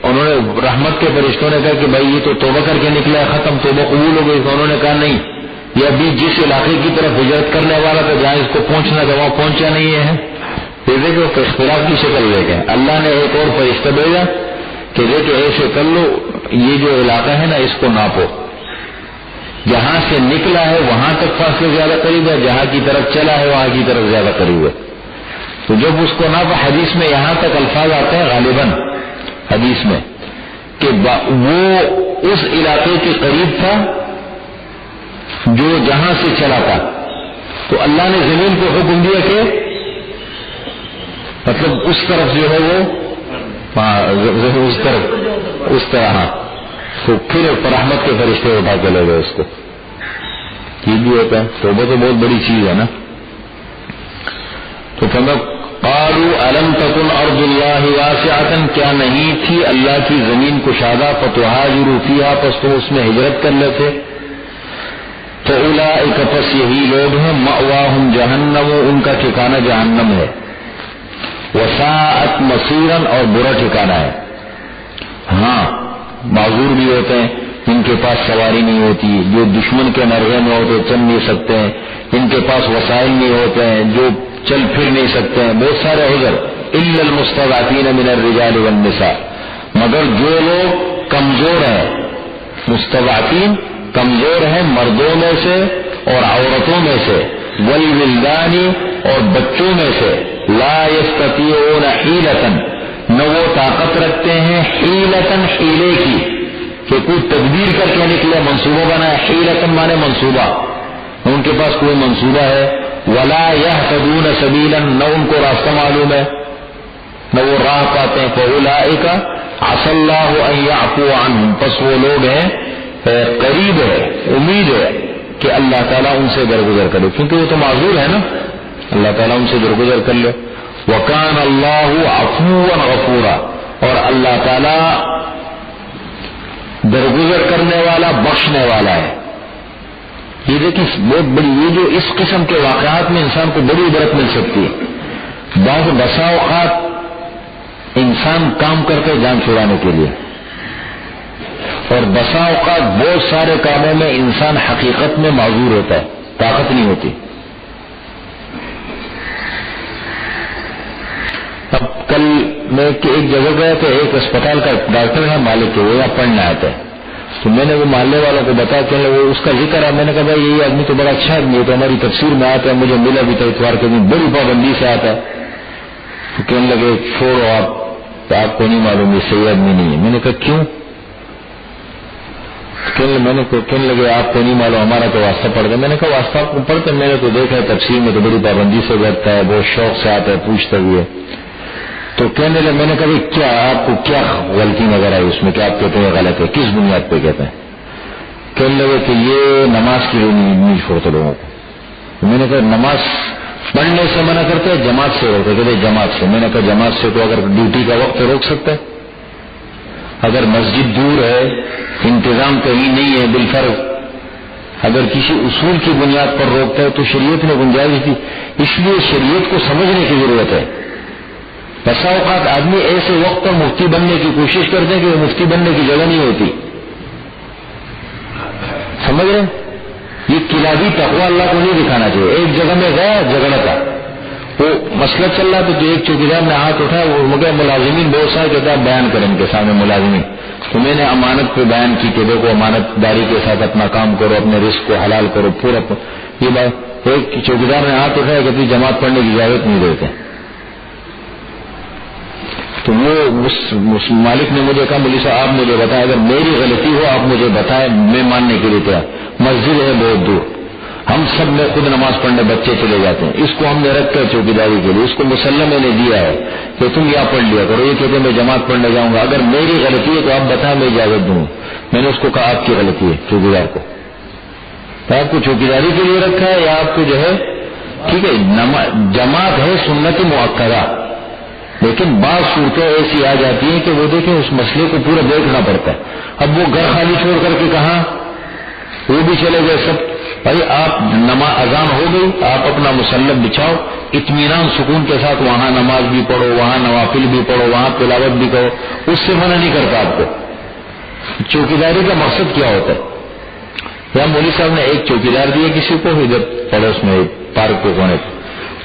انہوں نے، رحمت کے فرشتوں نے کہا کہ بھائی یہ تو توبہ کر کے نکلا ہے، ختم، توبہ قبول ہو گئی۔ تو انہوں نے کہا نہیں، یہ ابھی جس علاقے کی طرف ہجرت کرنے والا تھا، جہاں اس کو پہنچنا تھا وہاں پہنچا نہیں ہے۔ دیکھو اختلاف کی شکل دیکھیں، اللہ نے ایک اور فرشتہ بھیجا کہ دیکھو ایسے کر لو، یہ جو علاقہ ہے نا اس کو ناپو، جہاں سے نکلا ہے وہاں تک فاصلے زیادہ قریب ہے، جہاں کی طرف چلا ہے وہاں کی طرف زیادہ قریب ہے۔ تو جب اس کو ناپا، حدیث میں یہاں تک الفاظ آتے ہیں غالباً حدیث میں کہ وہ اس علاقے کے قریب تھا جو جہاں سے چلا تھا، تو اللہ نے زمین کو حکم دیا کہ مطلب اس طرف جو ہے وہ اس طرف اس طرح تو پھر رحمت کے فرشتے اٹھا کے لے گئے اس کو. یہ بھی ہوتا ہے. توبہ تو بہت بڑی چیز ہے نا. تو قالوا الم تکن ارض اللہ واسعۃ، کیا نہیں تھی اللہ کی زمین کشادہ، فتہاجروا فیہا، پس تم اس میں ہجرت کر لیتے. تو اولئک، پس یہی لوگ ہیں، مأواہم جہنم، ان کا ٹھکانہ جہنم ہے، وساءت مصیرا، اور برا ٹھکانہ ہے. ہاں معذور بھی ہوتے ہیں، ان کے پاس سواری نہیں ہوتی، جو دشمن کے مرغے میں ہوتے چل نہیں سکتے ہیں، ان کے پاس وسائل نہیں ہوتے ہیں، جو چل پھر نہیں سکتے ہیں، بہت سارے عذر. الا المستضعفین من الرجال والنساء، مگر جو لوگ کمزور ہیں، مستضعفین کمزور ہیں مردوں میں سے اور عورتوں میں سے، والولدان، اور بچوں میں سے، لا یستطیعون حیلۃ، نہ وہ طاقت رکھتے ہیں حیلۃ، حیلے کی، کہ کوئی تدبیر کر کے نکلے، منصوبہ بنائے. حیلۃ مانے منصوبہ، ان کے پاس کوئی منصوبہ ہے. ولا یہتدون سبیلا، نہ ان کو راستہ معلوم ہے، نہ وہ راہ پاتے ہیں. فاولئک عسى اللہ ان یعفو عنہم، پس وہ لوگ ہیں قریب ہے، امید ہے کہ اللہ تعالیٰ ان سے درگزر کرے، کیونکہ وہ تو معذور ہے نا، اللہ تعالیٰ ان سے درگزر کر لے. وکان اللہ عفوا غفورا، اور اللہ تعالیٰ درگزر کرنے والا، بخشنے والا ہے. یہ دیکھیں بہت بڑی، یہ جو اس قسم کے واقعات میں انسان کو بڑی عبرت مل سکتی ہے. بسا اوقات انسان کام کرتے جان چھڑانے کے لیے، اور بسا اوقات بہت سارے کاموں میں انسان حقیقت میں معذور ہوتا ہے، طاقت نہیں ہوتی. اب کل میں ایک جگہ گیا تو ایک اسپتال کا ڈاکٹر ہے مالک ہے، وہ یہاں پڑھنے آتا ہے. تو میں نے وہ محلے والوں کو بتایا کہ وہ اس کا ذکر ہے. میں نے کہا بھائی یہ آدمی تو بڑا اچھا آدمی ہے، تو ہماری تفسیر میں آتا ہے، مجھے ملا بھی تھا اتوار کے دن، بڑی پابندی سے آتا ہے. تو کہنے لگے چھوڑو آپ کو نہیں معلوم یہ صحیح آدمی نہیں ہے. میں نے کہا کیوں؟ کہنے لگے آپ کو نہیں معلوم، ہمارا تو واسطہ پڑ گیا. میں نے کہا واسطہ آپ کو پڑھتے؟ میں نے تو دیکھا ہے تفسیر میں تو بڑی پابندی سے بیٹھتا ہے، بہت شوق سے آتا ہے پوچھتے ہوئے. تو کہنے لگے، میں نے کہا کیا آپ کو کیا غلطی نظر آئی اس میں کہ آپ کہتے ہیں غلط ہے، کس بنیاد پہ کہتے ہیں؟ کہنے لگے کہ یہ نماز کے لیے نہیں چھوڑتے لوگوں کو. میں نے کہا نماز پڑھنے سے منع کرتے ہیں، جماعت سے روکتے؟ کہتے جماعت سے. میں نے کہا جماعت سے تو اگر ڈیوٹی کا وقت روک سکتا ہے، اگر مسجد دور ہے، انتظام کہیں نہیں ہے بالفرض، اگر کسی اصول کی بنیاد پر روکتا ہے تو شریعت میں گنجائش تھی. اس لیے شریعت کو سمجھنے کی ضرورت ہے. بسا اوقات آدمی ایسے وقت پر مفتی بننے کی کوشش کرتے ہیں کہ وہ مفتی بننے کی جگہ نہیں ہوتی. سمجھ رہے؟ یہ کلابی تقوی اللہ کو نہیں دکھانا چاہیے. ایک جگہ میں گیا جھگڑا تھا، وہ مسئلہ چل رہا تھا، تو ایک چوکیدار نے ہاتھ اٹھایا، وہ مگر ملازمین بہت سارے کہتے ہیں بیان کریں ان کے سامنے ملازمین. تو میں نے امانت پہ بیان کی کہ دیکھو امانت داری کے ساتھ اپنا کام کرو، اپنے رزق کو حلال کرو پورا. یہ بات ایک چوکیدار نے ہاتھ اٹھایا کہ جماعت پڑھنے کی اجازت نہیں دیتے. تو وہ اس مالک نے مجھے کہا مولوی صاحب آپ مجھے بتائیں، اگر میری غلطی ہو آپ مجھے بتائیں، میں ماننے کے لیے تیار. مسجد ہے بہت دور، ہم سب میں خود نماز پڑھنے بچے چلے جاتے ہیں. اس کو ہم نے رکھا ہے چوکیداری کے لیے، اس کو مسلح میں نے دیا ہے کہ تم یہاں پڑھ لیا کرو. یہ کہتے ہیں میں جماعت پڑھنے جاؤں گا، اگر میری غلطی ہے تو آپ بتائیں میں اجازت دوں. میں نے اس کو کہا آپ کی غلطی ہے چوکیدار کو، آپ کو چوکیداری کے لیے رکھا ہے یا آپ کو جو ہے ٹھیک ہے جماعت ہے سنت مؤکدہ، لیکن بعض صورتیں ایسی آ جاتی ہیں کہ وہ دیکھیں اس مسئلے کو پورا دیکھنا پڑتا ہے. اب وہ گھر خالی چھوڑ کر کے کہاں وہ بھی چلے گئے سب. بھائی آپ نماز اذان ہو گئی، آپ اپنا مسلح بچھاؤ، اطمینان سکون کے ساتھ وہاں نماز بھی پڑھو، وہاں نوافل بھی پڑھو، وہاں تلاوت بھی کرو. اس سے منع نہیں کرتا آپ کو. چوکیداری کا مقصد کیا ہوتا ہے؟ یا مولوی صاحب نے ایک چوکیدار دیا کسی کو ادھر پڑوس میں پارک کے کونے پہ،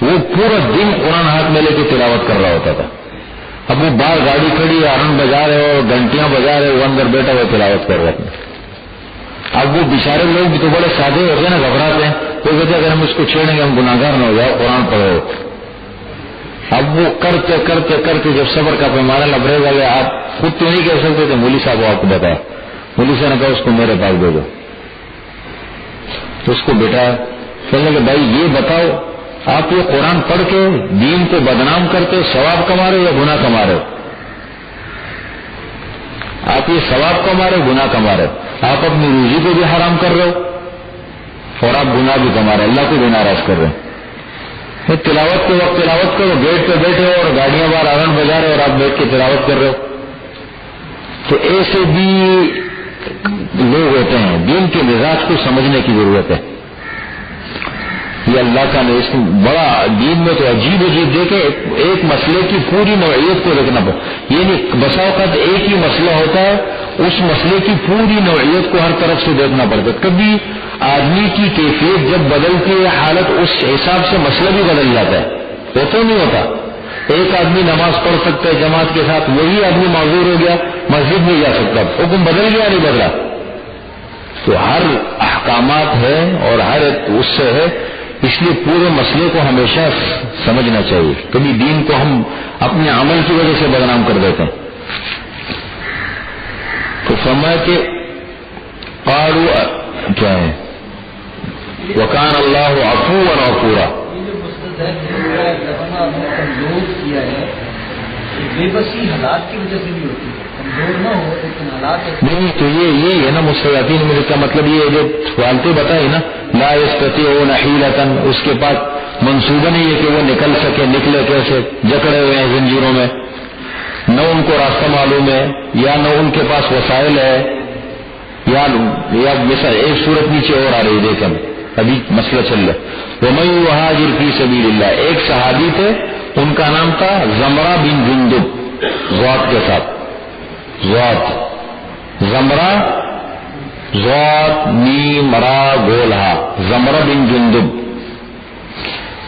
وہ پورا دن قرآن ہاتھ میں لے کے تلاوت کر رہا ہوتا تھا. اب وہ باہر گاڑی کھڑی ہارن بجا رہے اور گھنٹیاں بجا رہے، وہ اندر بیٹھا ہوا تلاوت کر رہا تھا. اب وہ بیچارے لوگ بھی تو بڑے سادے ہوتے ہیں نا، گھبراتے ہیں، تو کہتے ہیں اگر ہم اس کو چھیڑیں گے ہم گناہگار نہ ہو جاؤ، قرآن پڑھو. اب وہ کرتے کرتے کرتے جب صبر کا پیمانہ لبریز آ گیا، آپ خود تو نہیں کہہ سکتے تھے مولوی صاحب کو آپ کو بتایا. مولوی صاحب نے کہا اس کو میرے پاس دے دو. تو اس کو بٹھایا، کہنے لگے بھائی یہ بتاؤ آپ یہ قرآن پڑھ کے دین کو بدنام کرتے ثواب کما رہے ہو یا گناہ کما رہے ہو؟ آپ یہ ثواب کما رہے ہو، گناہ کما رہے ہو، آپ اپنی روزی کو بھی حرام کر رہے ہو اور آپ گناہ بھی کما رہے ہیں، اللہ کو بھی ناراض کر رہے ہیں۔ تلاوت کے وقت تلاوت کرو، گیٹ پہ بیٹھے ہو اور گاڑیاں باہر ہارن بجا رہے اور آپ بیٹھ کے تلاوت کر رہے ہو۔ تو ایسے بھی لوگ ہوتے ہیں، دین کے مزاج کو سمجھنے کی ضرورت ہے۔ یہ اللہ کا بڑا دین میں تو عجیب دیکھے، ایک مسئلے کی پوری نوعیت کو دیکھنا پڑتا، یہ نہیں بسا اوقات ایک ہی مسئلہ ہوتا ہے، اس مسئلے کی پوری نوعیت کو ہر طرف سے دیکھنا پڑتا ہے۔ کبھی آدمی کی کیفیت جب بدلتی ہے، حالت اس حساب سے مسئلہ بھی بدل جاتا ہے، وہ تو نہیں ہوتا۔ ایک آدمی نماز پڑھ سکتا ہے جماعت کے ساتھ، وہی آدمی معذور ہو گیا، مسجد نہیں جا سکتا، حکم بدل گیا نہیں بدلا۔ تو ہر احکامات ہے اور ہر اس سے ہے، اس لیے پورے مسئلے کو ہمیشہ سمجھنا چاہیے۔ کبھی دین کو ہم اپنے عمل کی وجہ سے بدنام کر دیتے ہیں۔ تو فرمایا کہ قالوا کیا ہے وکان اللہ عفوا غفورا، بے بسی حالات کی وجہ سے بھی ہوتی ہے، کمزور نہ ہو لیکن حالات نہیں تو یہ ہے نا مستضعفین میں کا مطلب یہ جو فالتو بتائی نا، لا یستطیعون حیلۃ، اس کے پاس منصوبہ نہیں ہے کہ وہ نکل سکے، نکلے کیسے، جکڑے ہوئے ہیں زنجیروں میں، نہ ان کو راستہ معلوم ہے یا نہ ان کے پاس وسائل ہے، یا مثلا ایک صورت نیچے اور آ رہی ہے، دیکھیں ابھی مسئلہ چل رہا ہے۔ ومن یہاجر فی سبیل اللہ، ایک صحابی تھے ان کا نام تھا زمرہ بن جندب، ضاد کے ساتھ، ضاد زمرہ، ضاد میم را گولہا، زمرہ بن جندب،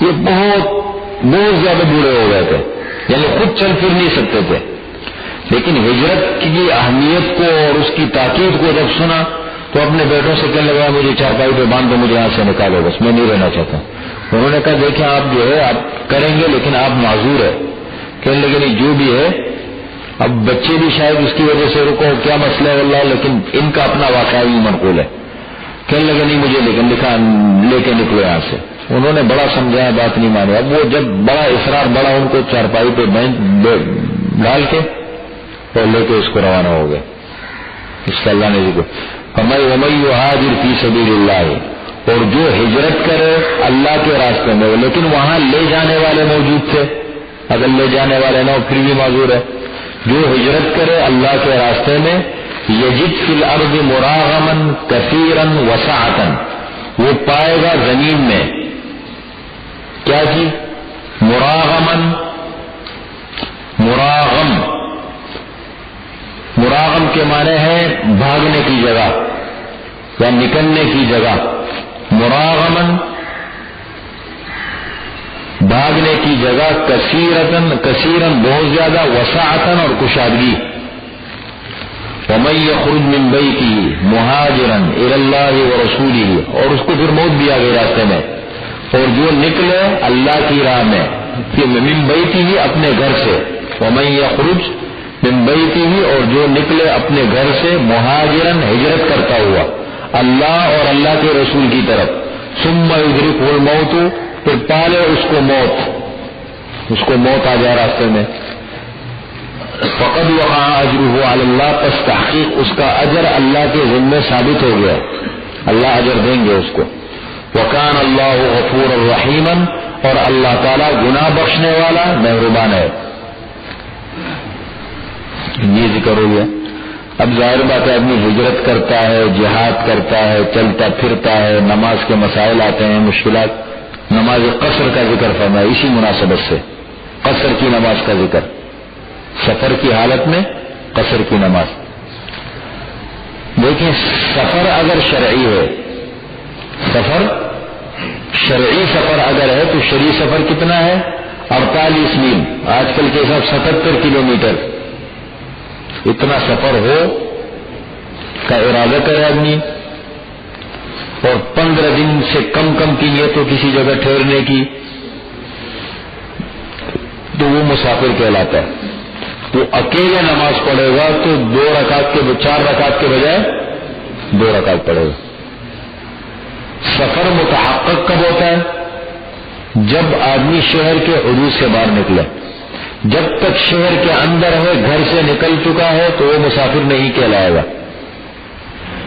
یہ بہت زیادہ بوڑھے ہو گئے تھے، یعنی خود چل پھر نہیں سکتے تھے، لیکن ہجرت کی اہمیت کو اور اس کی تاکید کو جب سنا تو اپنے بیٹوں سے کہنے لگا مجھے چارپائی پہ باندھ دو، مجھے یہاں سے نکالو، بس میں نہیں رہنا چاہتا۔ انہوں نے کہا دیکھیں آپ جو ہے آپ کریں گے لیکن آپ معذور ہے۔ کہنے لگے نہیں جو بھی ہے، اب بچے بھی شاید اس کی وجہ سے رکو، کیا مسئلہ ہے واللہ، لیکن ان کا اپنا واقعہ ہی منقول ہے۔ کہنے لگے نہیں مجھے لیکن لے کے نکلو یہاں سے۔ انہوں نے بڑا سمجھایا، بات نہیں مانی۔ اب وہ جب بڑا اصرار بڑا ان کو چارپائی پہ ڈال کے اور لے کے اس کو روانہ ہو گئے۔ اس کا اللہ نے ذکر فرمایا ومن یہاجر فی سبیل اللہ، اور جو ہجرت کرے اللہ کے راستے میں، لیکن وہاں لے جانے والے موجود تھے، اگر لے جانے والے نہ ہو پھر بھی معذور ہے۔ جو ہجرت کرے اللہ کے راستے میں، یجد فی الارض مراغما کثیرا وسعتا، وہ پائے گا زمین میں کیا جی مراغمن، مراغم کے معنی ہے بھاگنے کی جگہ یا نکلنے کی جگہ، مراغمن بھاگنے کی جگہ، کثیرن بہت زیادہ، وسعتن اور کشادگی۔ ومن یخرج من بیتہ مہاجرا الی اللہ ورسولہ، اور اس کو پھر موت بھی آ گئی راستے میں، اور جو نکلے اللہ کی راہ میں، من بیتہ اپنے گھر سے، ومن یخرج من بیتہ، اور جو نکلے اپنے گھر سے، مہاجرن ہجرت کرتا ہوا اللہ اور اللہ کے رسول کی طرف، ثم یدرکہ الموت، پھر پالے اس کو موت آ جائے راستے میں، فقد وقع اجرہ علی اللہ، پس تحقیق اس کا اجر اللہ کے ذمہ ثابت ہو گیا، اللہ اجر دیں گے اس کو۔ وکان اللہ غفورا رحیما، اور اللہ تعالیٰ گناہ بخشنے والا مہربان ہے۔ یہ ذکر ہو گیا۔ اب ظاہر بات ہے آدمی ہجرت کرتا ہے، جہاد کرتا ہے، چلتا پھرتا ہے، نماز کے مسائل آتے ہیں، مشکلات، نماز قصر کا ذکر فرمایا اسی مناسبت سے، قصر کی نماز کا ذکر، سفر کی حالت میں قصر کی نماز۔ دیکھیں سفر اگر شرعی ہے، سفر شرعی سفر اگر ہے تو شرعی سفر کتنا ہے؟ 48 میل، آج کل کے حساب 77 کلومیٹر، اتنا سفر ہو کا ارادہ کرے آدمی، اور 15 دن سے کم کی نیت ہو کسی جگہ ٹھہرنے کی، تو وہ مسافر کہلاتا ہے۔ وہ اکیلے نماز پڑھے گا تو 4 رکعت کے بجائے 2 رکعت پڑھے گا۔ سفر متحقق کب ہوتا ہے؟ جب آدمی شہر کے حدود سے باہر نکلے، جب تک شہر کے اندر ہے، گھر سے نکل چکا ہے تو وہ مسافر نہیں کہلائے گا.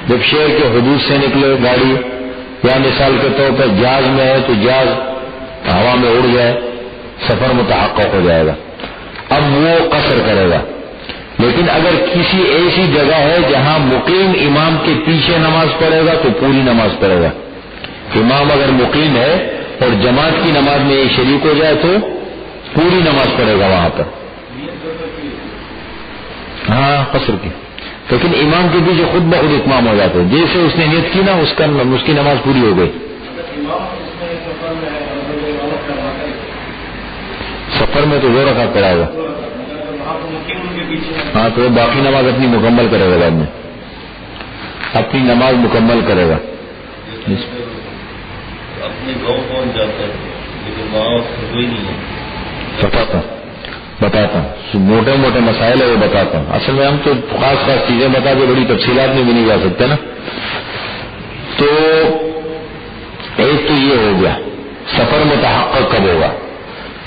جب شہر کے حدود سے نکلے گاڑی، یا مثال کے طور پر جہاز میں ہے تو جہاز ہوا میں اڑ جائے، سفر متحقق ہو جائے گا. اب وہ قصر کرے گا. لیکن اگر کسی ایسی جگہ ہے جہاں مقیم امام کے پیچھے نماز پڑھے گا تو پوری نماز پڑھے گا. امام اگر مقیم ہے اور جماعت کی نماز میں یہ شریک ہو جائے تو پوری نماز پڑھے گا وہاں پر. ہاں قصر کی. لیکن امام کے پیچھے خود بخود اتمام ہو جاتے، جیسے اس نے نیت کی نا اس کی نماز پوری ہو گئی. سفر میں تو 2 رکعت پڑھائے گا. ہاں تو وہ باقی نماز اپنی مکمل کرے گا، بعد میں اپنی نماز مکمل کرے گا. اپنے گاؤں پہنچ جاتا ہے لیکن وہاں کوئی نہیں ہے. بتاتا ہوں موٹے موٹے مسائل ہے وہ بتاتا ہوں. اصل میں ہم تو خاص چیزیں بتا کے بڑی تفصیلات میں بھی نہیں جا سکتے نا. تو ایک تو یہ ہو گیا سفر متحقق کب ہوگا.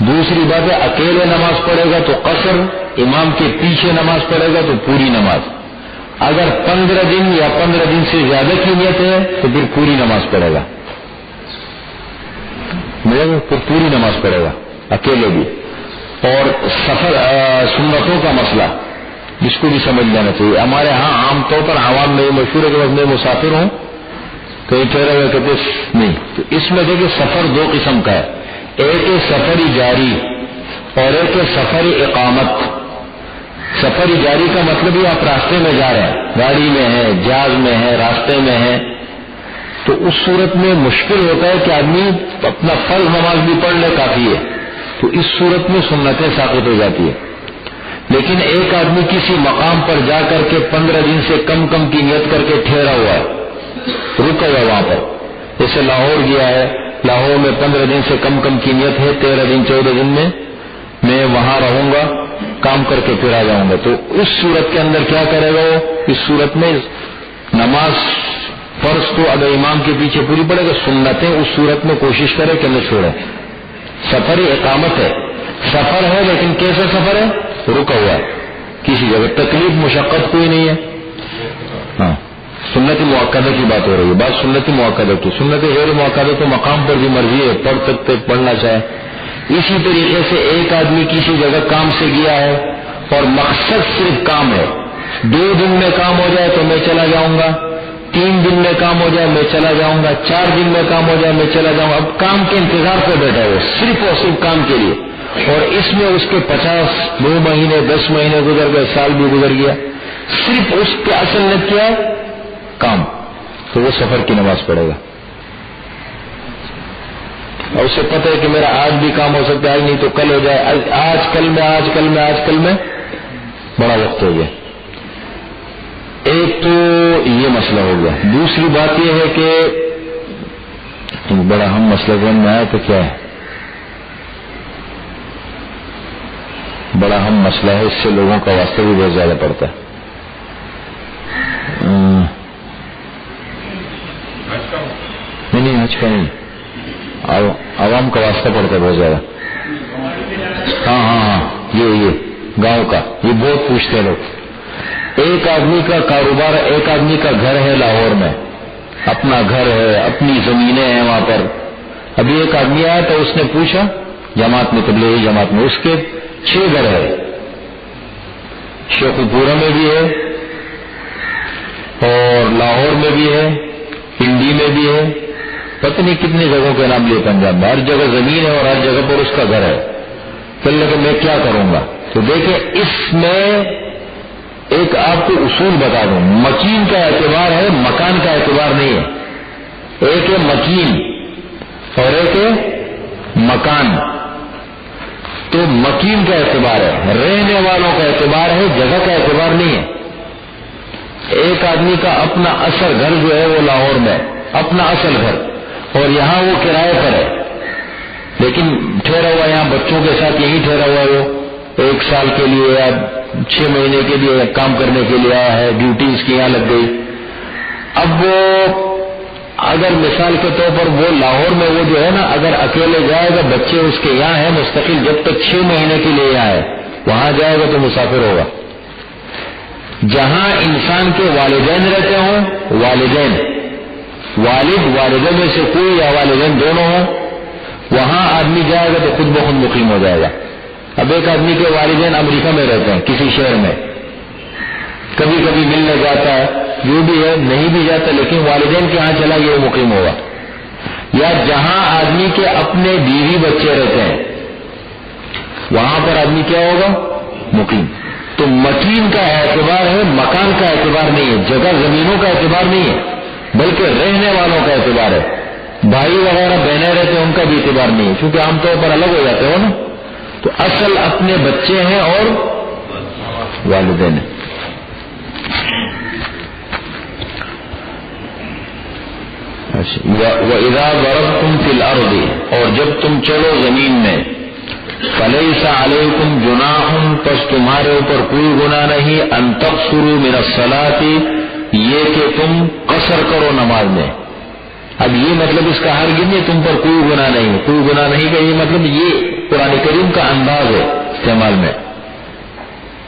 دوسری بات ہے اکیلے نماز پڑھے گا تو قصر، امام کے پیچھے نماز پڑھے گا تو پوری نماز. اگر 15 دن یا 15 دن سے زیادہ کی نیت ہے تو پھر پوری نماز پڑھے گا. پھر پوری نماز پڑھے گا اکیلے بھی. اور سفر سنتوں کا مسئلہ جس کو بھی سمجھ جانا چاہیے. ہمارے ہاں عام طور پر عوام میں مشہور ہے کہ میں مسافر ہوں کہیں ٹھہرا ہوا کہتے نہیں. تو اس میں دیکھیں سفر 2 قسم کا ہے. ایک ہے سفری جاری اور ایک ہے سفری اقامت. سفری جاری کا مطلب یہ آپ راستے میں جا رہے ہیں، گاڑی میں ہیں، جہاز میں ہیں، راستے میں ہیں، تو اس صورت میں مشکل ہوتا ہے کہ آدمی اپنا فرض نماز بھی پڑھ لے کافی ہے. تو اس صورت میں سنتیں ساقط ہو جاتی ہے. لیکن ایک آدمی کسی مقام پر جا کر کے 15 دن سے کم کی نیت کر کے ٹھہرا ہوا ہے، رکا ہوا وہاں پر، جیسے لاہور گیا ہے، لاہور میں 15 دن سے کم کی نیت ہے، 13 دن 14 دن میں وہاں رہوں گا، کام کر کے پھر آ جاؤں گا. تو اس صورت کے اندر کیا کرے گا وہ؟ اس صورت میں نماز فرض تو اگر امام کے پیچھے پوری پڑے گا، سنتیں اس صورت میں کوشش کرے کہ نہ چھوڑے. سفر اقامت ہے، سفر ہے لیکن کیسا سفر ہے؟ رکا ہوا ہے کسی جگہ، تکلیف مشقت کوئی نہیں ہے. ہاں سنت مؤکدہ کی بات ہو رہی ہے. بات سنت مؤکدہ کی. سنت غیر مؤکدہ تو مقام پر بھی مرضی ہے، پڑھ سکتے پڑھنا چاہے. اسی طریقے سے ایک آدمی کسی جگہ کام سے گیا ہے اور مقصد صرف کام ہے، 2 دن میں کام ہو جائے تو میں چلا جاؤں گا، 3 دن میں کام ہو جائے میں چلا جاؤں گا، 4 دن میں کام ہو جائے میں چلا جاؤں گا. اب کام کے انتظار پہ بیٹھا ہے صرف اور صرف کام کے لیے، اور اس میں اس کے 50 2 مہینے 10 مہینے گزر گئے، سال بھی گزر گیا، صرف اس کے اصل نیت کیا ہے؟ کام. تو وہ سفر کی نماز پڑھے گا. اور اسے پتہ ہے کہ میرا آج بھی کام ہو سکتا ہے، آج نہیں تو کل ہو جائے، آج کل میں بڑا وقت ہو گیا. ایک تو یہ مسئلہ ہو گیا. دوسری بات یہ ہے کہ بڑا اہم مسئلہ ذہن میں آیا تو کیا ہے، بڑا اہم مسئلہ ہے، اس سے لوگوں کا واسطہ بھی بہت زیادہ پڑتا ہے. نہیں آج کا نہیں، عوام کا واسطہ پڑتا ہے بہت زیادہ. ہاں یہ گاؤں کا یہ بہت پوچھتے ہیں لوگ. ایک آدمی کا کاروبار، ایک آدمی کا گھر ہے لاہور میں، اپنا گھر ہے، اپنی زمینیں ہیں وہاں پر. ابھی ایک آدمی آیا تو اس نے پوچھا جماعت میں، تبلیغی جماعت میں، اس کے 6 گھر ہے، شیخو پورہ میں بھی ہے اور لاہور میں بھی ہے، پنڈی میں بھی ہے، پتہ نہیں کتنی جگہوں کے نام لیے پنجاب میں. ہر جگہ زمین ہے اور ہر جگہ پر اس کا گھر ہے. چلنے کہ میں کیا کروں گا. تو دیکھیں اس میں ایک آپ کو اصول بتا دوں، مکین کا اعتبار ہے، مکان کا اعتبار نہیں ہے. ایک ہے مکین اور ایک ہے مکان. تو مکین کا اعتبار ہے، رہنے والوں کا اعتبار ہے، جگہ کا اعتبار نہیں ہے. ایک آدمی کا اپنا اصل گھر جو ہے وہ لاہور میں، اپنا اصل گھر، اور یہاں وہ کرائے پر ہے، لیکن ٹھہرا ہوا یہاں بچوں کے ساتھ یہیں ٹھہرا ہوا وہ 1 سال کے لیے یا 6 مہینے کے لیے کام کرنے کے لیے آیا ہے، ڈیوٹی اس کی یہاں لگ گئی. اب وہ اگر مثال کے طور پر وہ لاہور میں وہ جو ہے نا، اگر اکیلے جائے گا، بچے اس کے یہاں ہیں مستقل جب تک 6 مہینے کے لیے یہاں ہے، وہاں جائے گا تو مسافر ہوگا. جہاں انسان کے والدین رہتے ہوں، والد والدہ میں سے کوئی یا والدین دونوں ہوں، وہاں آدمی جائے گا تو خود بخود مقیم ہو جائے گا. اب ایک آدمی کے والدین امریکہ میں رہتے ہیں کسی شہر میں، کبھی کبھی ملنے جاتا ہے، جو بھی ہے نہیں بھی جاتا، لیکن والدین کے ہاں چلا گیا وہ مقیم ہوگا. یا جہاں آدمی کے اپنے بیوی بچے رہتے ہیں وہاں پر آدمی کیا ہوگا؟ مقیم. تو مکین کا اعتبار ہے، مکان کا اعتبار نہیں ہے، جگہ زمینوں کا اعتبار نہیں ہے، بلکہ رہنے والوں کا اعتبار ہے. بھائی وغیرہ بہنیں رہتے ہیں ان کا بھی اعتبار نہیں ہے، کیونکہ عام طور پر الگ ہو جاتے ہو نا. تو اصل اپنے بچے ہیں اور والدین ہیں. وَإِذَا ضَرَبْتُمْ فِي الْأَرْضِ، اور جب تم چلو زمین میں، فَلَيْسَ عَلَيْكُمْ جُنَاحٌ، پس تمہارے اوپر کوئی گناہ نہیں، أَن تَقْصُرُوا مِنَ الصَّلَاةِ، یہ کہ تم قصر کرو نماز میں. اب یہ مطلب اس کا ہرگز نہیں تم پر کوئی گناہ نہیں، کوئی گناہ نہیں کا یہ مطلب یہ قرآن کریم کا انداز ہے استعمال میں.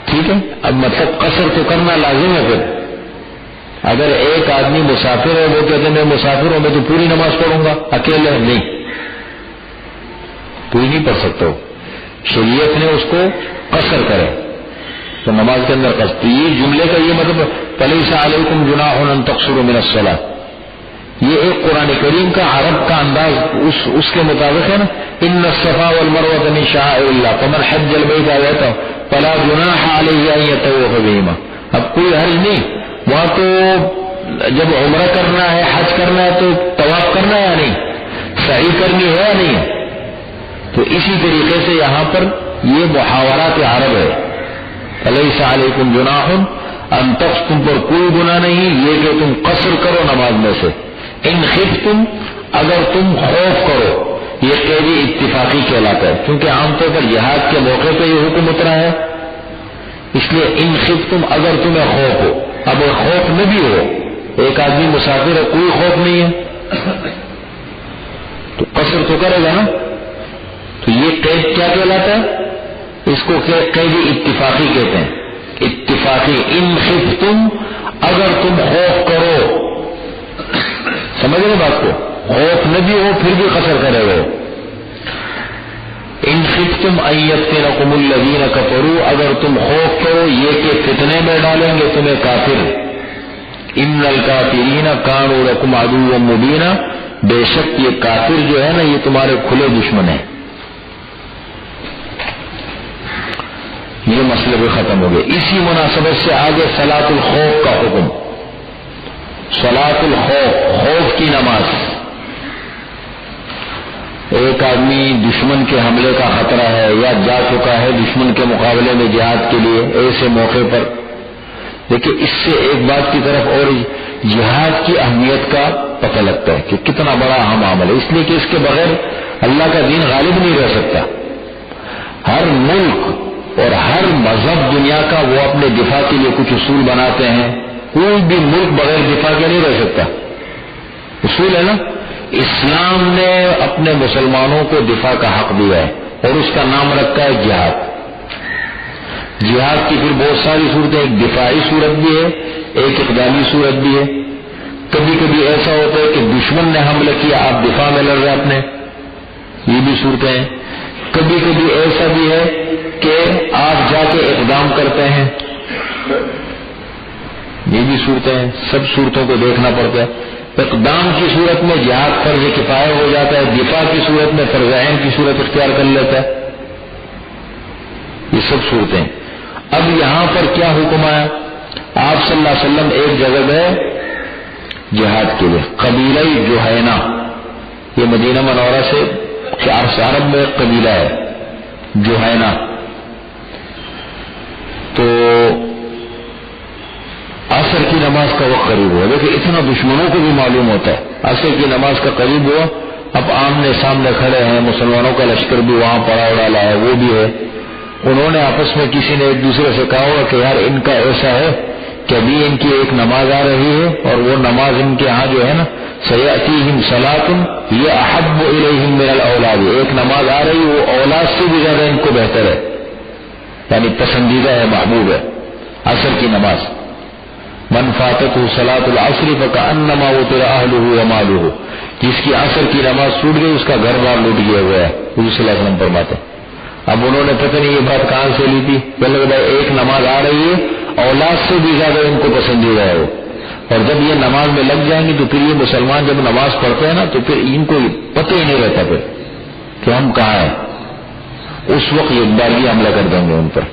ٹھیک ہے. اب مطلب قصر تو کرنا لازم ہے. پھر اگر ایک آدمی مسافر ہے، وہ کہتے ہیں میں مسافر ہوں، میں تو پوری نماز پڑھوں گا، اکیلے نہیں، پوری نہیں پڑھ سکتا ہو. شریعت نے اس کو قصر کرے تو نماز کے اندر قصر. یہ جملے کا یہ مطلب فَلَيْسَ عَلَيْكُمْ جُنَاحٌ أَن تَقْصُرُوا مِنَ الصَّلَاةِ، یہ ایک قرآن کریم کا عرب کا انداز اس کے مطابق ہے نا. ان الصفا والمروۃ من شعائر اللہ فمن حج البیت او اعتمر فلا جناح علیہ ان یطوف بہما. اب کوئی حرج نہیں، وہاں تو جب عمرہ کرنا ہے، حج کرنا ہے تو طواف کرنا ہے یا نہیں، سعی کرنی ہے یا نہیں ہے. تو اسی طریقے سے یہاں پر یہ محاورات عرب ہے. فلیس علیکم جناح ان تقصروا، تم پر کوئی گناہ نہیں یہ کہ تم قصر کرو نماز میں سے. ان خفتم، اگر تم خوف کرو، یہ قید اتفاقی کہلاتا ہے، کیونکہ عام طور پر جہاد کے موقع پہ یہ حکم اترا ہے، اس لیے ان خفتم اگر تمہیں خوف ہو. اب خوف نہ بھی ہو، ایک آدمی مسافر ہے کوئی خوف نہیں ہے تو قصر تو کرے گا نا. تو یہ قید کیا کہلاتا ہے؟ اس کو قید اتفاقی کہتے ہیں. اتفاقی. ان خفتم، اگر تم خوف کرو، سمجھ رہے بات کو، خوف نہ بھی ہو پھر بھی قصر کرے گا. ان خفتم ان یفتنکم الذین کفروا، اگر تم خوف کرو یہ کہ فتنے میں ڈالیں گے تمہیں کافر. ان الکافرین کانوا لکم عدوا مبینا، بے شک یہ کافر جو ہے نا یہ تمہارے کھلے دشمن ہیں. یہ مسئلہ بھی ختم ہو گیا. اسی مناسبت سے آگے صلاۃ الخوف کا حکم. صلاۃ الخوف، خوف کی نماز. ایک آدمی دشمن کے حملے کا خطرہ ہے یا جا چکا ہے دشمن کے مقابلے میں جہاد کے لیے، ایسے موقع پر دیکھیں اس سے ایک بات کی طرف اور جہاد کی اہمیت کا پتہ لگتا ہے کہ کتنا بڑا اہم عمل ہے. اس لیے کہ اس کے بغیر اللہ کا دین غالب نہیں رہ سکتا. ہر ملک اور ہر مذہب دنیا کا وہ اپنے دفاع کے لیے کچھ اصول بناتے ہیں. کوئی بھی ملک بغیر دفاع کے نہیں رہ سکتا. اصول ہے نا. اسلام نے اپنے مسلمانوں کو دفاع کا حق دیا ہے اور اس کا نام رکھا ہے جہاد. جہاد کی پھر بہت ساری صورتیں، ایک دفاعی صورت بھی ہے، ایک اقدامی صورت بھی ہے. کبھی کبھی ایسا ہوتا ہے کہ دشمن نے حملہ کیا، آپ دفاع میں لڑ رہے اپنے، یہ بھی صورتیں ہیں. کبھی کبھی ایسا بھی ہے کہ آپ جا کے اقدام کرتے ہیں، یہ بھی صورتیں ہیں. سب صورتوں کو دیکھنا پڑتا ہے. اقدام کی صورت میں جہاد فرض کفایہ ہو جاتا ہے، دفاع کی صورت میں فرض عین کی صورت اختیار کر لیتا ہے. یہ سب صورتیں. اب یہاں پر کیا حکم آیا؟ آپ صلی اللہ علیہ وسلم ایک جگہ گئے جہاد کے لیے، قبیلہ جوہینہ، یہ مدینہ منورہ سے عرب میں ایک قبیلہ ہے جوہینہ. تو عصر کی نماز کا وقت قریب ہوا. دیکھیں اتنا دشمنوں کو بھی معلوم ہوتا ہے. عصر کی نماز کا قریب ہوا، اب آمنے سامنے کھڑے ہیں، مسلمانوں کا لشکر بھی وہاں پڑا ڈالا ہے، وہ بھی ہے. انہوں نے آپس میں کسی نے ایک دوسرے سے کہا ہوگا کہ یار ان کا ایسا ہے کہ ابھی ان کی ایک نماز آ رہی ہے اور وہ نماز ان کے ہاں جو ہے نا سیأتیہم صلاۃ یہ احب الیہم من الاولاد، ایک نماز آ رہی وہ اولاد سے بھی زیادہ ان کو بہتر ہے. یعنی پسندیدہ ہے، محبوب ہے عصر کی نماز. من فاتته صلاۃ العصر فکأنما وطر اہلہ ومالہ، جس کی عصر کی نماز چھوٹ گئی اس کا گھر بار لوٹ گیا ہوا ہے، حضور صلی اللہ علیہ وسلم فرماتے ہیں. اب انہوں نے پتہ نہیں یہ بات کہاں سے لی تھی، بولے بھائی ایک نماز آ رہی ہے اولاد سے بھی زیادہ ان کو پسندیدہ ہے وہ، اور جب یہ نماز میں لگ جائیں گی تو پھر یہ مسلمان جب نماز پڑھتے ہیں نا تو پھر ان کو پتہ ہی نہیں رہتا پھر کہ ہم کہاں ہیں. اس وقت یہ بارگی حملہ کر دیں گے ان پر.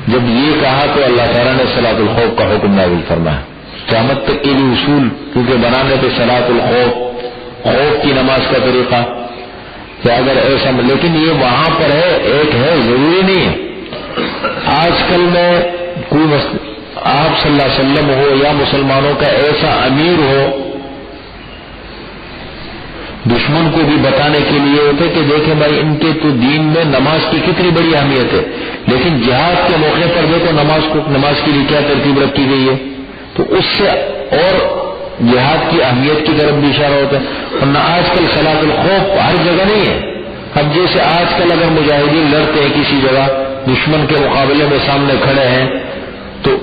جب یہ کہا تو اللہ تعالیٰ نے صلاۃ الخوف کا حکم نازل فرمایا. قیامت تک کے لیے اصول کیونکہ بنانے پہ صلاۃ الخوف، خوف کی نماز کا طریقہ کہ اگر ایسا، لیکن یہ وہاں پر ہے، ایک ہے، ضروری نہیں ہے. آج کل میں کوئی آپ صلی اللہ علیہ وسلم ہو یا مسلمانوں کا ایسا امیر ہو، دشمن کو بھی بتانے کے لیے ہوتے کہ دیکھیں بھائی ان کے تو دین میں نماز کی کتنی بڑی اہمیت ہے، لیکن جہاد کے موقع پر دیکھو نماز کے لیے کیا ترتیب رکھی گئی ہے، تو اس سے اور جہاد کی اہمیت کی طرف بھی اشارہ ہوتا ہے. ورنہ آج کل صلاۃ الخوف ہر جگہ نہیں ہے. اب جیسے آج کل اگر مجاہدین لڑتے ہیں کسی جگہ دشمن کے مقابلے میں سامنے کھڑے ہیں تو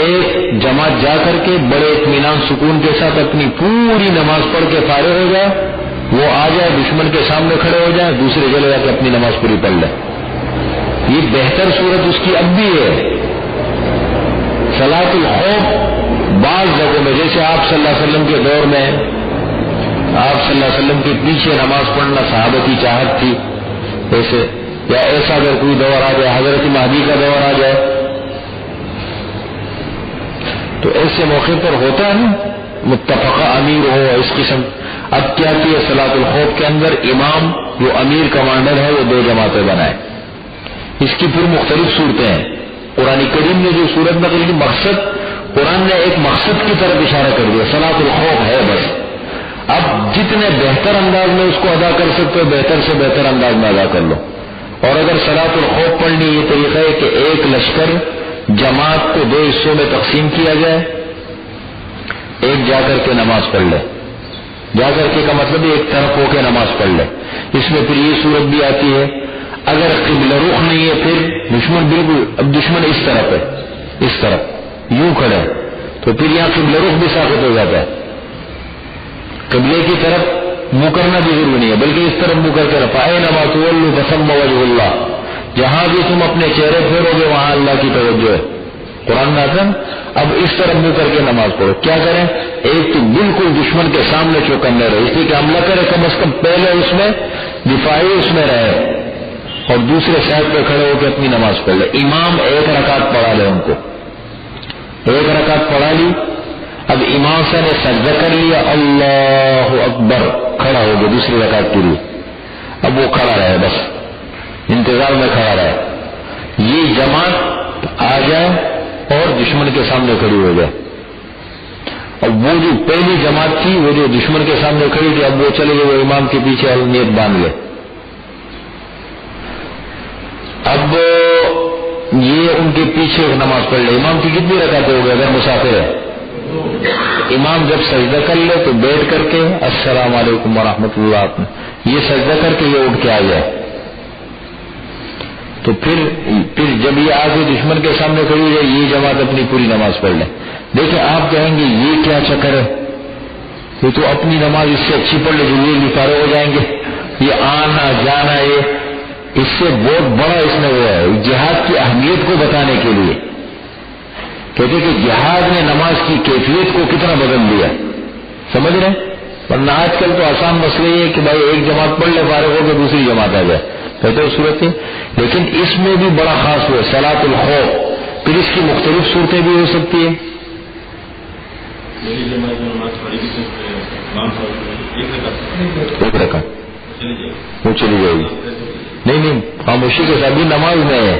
ایک جماعت جا کر کے بڑے اطمینان سکون کے ساتھ اپنی پوری نماز پڑھ کے فارغ ہو جائے، وہ آ جائے دشمن کے سامنے کھڑے ہو جائے، دوسرے جگہ جا کے اپنی نماز پوری پڑھ لے. یہ بہتر صورت اس کی اب بھی ہے. صلاۃ الخوف بعض جگہوں میں جیسے آپ صلی اللہ علیہ وسلم کے دور میں آپ صلی اللہ علیہ وسلم کے پیچھے نماز پڑھنا صحابہ کی چاہت تھی ایسے، یا ایسا اگر کوئی دور آ جائے، حضرت مہدی کا دور آ جائے تو ایسے موقع پر ہوتا ہے نا متفقہ امیر ہو اس قسم. اب کیا کیا صلاۃ الخوف کے اندر امام جو امیر کمانڈر ہے وہ 2 جماعتیں بنائے. اس کی پھر مختلف صورتیں ہیں. قرآن کریم نے جو صورت نقل کی مقصد، قرآن نے ایک مقصد کی طرف اشارہ کر دیا، صلاۃ الخوف ہے بس. اب جتنے بہتر انداز میں اس کو ادا کر سکتے ہو بہتر سے بہتر انداز میں ادا کر لو. اور اگر صلاۃ الخوف پڑھنی یہ طریقہ ہے کہ ایک لشکر جماعت کو 2 حصوں میں تقسیم کیا جائے، ایک جا کر کے نماز پڑھ لے، جا کر کے کا مطلب ایک طرف ہو کے نماز پڑھ لے. اس میں پھر یہ صورت بھی آتی ہے اگر قبلہ رخ نہیں ہے، پھر دشمن بالکل، اب دشمن اس طرف ہے، اس طرف یوں کھڑے تو پھر یہاں قبلہ رخ بھی ثابت ہو جاتا ہے. قبلے کی طرف منہ کرنا بھی ضروری نہیں ہے بلکہ اس طرف منہ کر کے رفع اینما تولوا فثم وجہ اللہ، جہاں بھی تم اپنے چہرے پھیرو گے وہاں اللہ کی توجہ ہے. قرآن میں آتا ہے اب اس طرف منہ کر کے نماز پڑھو. کیا کریں؟ ایک تو بالکل دشمن کے سامنے چوکنے رہے، اس لیے کہ حملہ کرے کم از کم پہلے اس میں دفاعی اس میں رہے، اور دوسرے سائڈ پہ کھڑے ہو کے اپنی نماز پڑھ لے. امام 1 رکعت پڑھا لے، ان کو 1 رکعت پڑھا لی. اب امام سے نے سجدہ کر لیا، اللہ اکبر، کھڑا ہو گیا دوسری رکعت کے لیے. اب وہ کھڑا رہے، بس انتظار میں کھڑا رہے. یہ جماعت آ جائے اور دشمن کے سامنے کھڑی ہو جائے. اب وہ جو پہلی جماعت تھی وہ جو دشمن کے سامنے کھڑی تھی اب وہ چلے گئے، وہ امام کے پیچھے نیت باندھ لے. اب یہ ان کے پیچھے نماز پڑھ لے. امام کی کتنی رکعتیں ہو گئی اگر مسافر ہے؟ امام جب سجدہ کر لے تو بیٹھ کر کے السلام علیکم ورحمۃ اللہ یہ سجدہ کر کے یہ اٹھ کے آ جائے. تو پھر جب یہ آگے دشمن کے سامنے کھڑی ہو جائے یہ جماعت اپنی پوری نماز پڑھ لے. دیکھیں آپ کہیں گے یہ کیا چکر ہے، یہ تو اپنی نماز اس سے اچھی پڑھ لے جو یہ فارغ ہو جائیں گے. یہ آنا جانا یہ اس سے بہت بڑا اس میں وہ ہے جہاد کی اہمیت کو بتانے کے لیے. کہتے کہ جہاد نے نماز کی کیفیت کو کتنا بدل دیا، سمجھ رہے ہیں؟ ورنہ آج کل تو آسان مسئلہ یہ ہے کہ بھائی ایک جماعت پڑھ لے فارغ ہو کے دوسری جماعت آ جائے، کہتے ہیں صورت ہے. لیکن اس میں بھی بڑا خاص ہوا صلاۃ الخوف. پھر اس کی مختلف صورتیں بھی ہو سکتی ہیں. ایک رکعت وہ چلی جائے گی. نہیں خاموشی کے ساتھ بھی نماز میں ہے.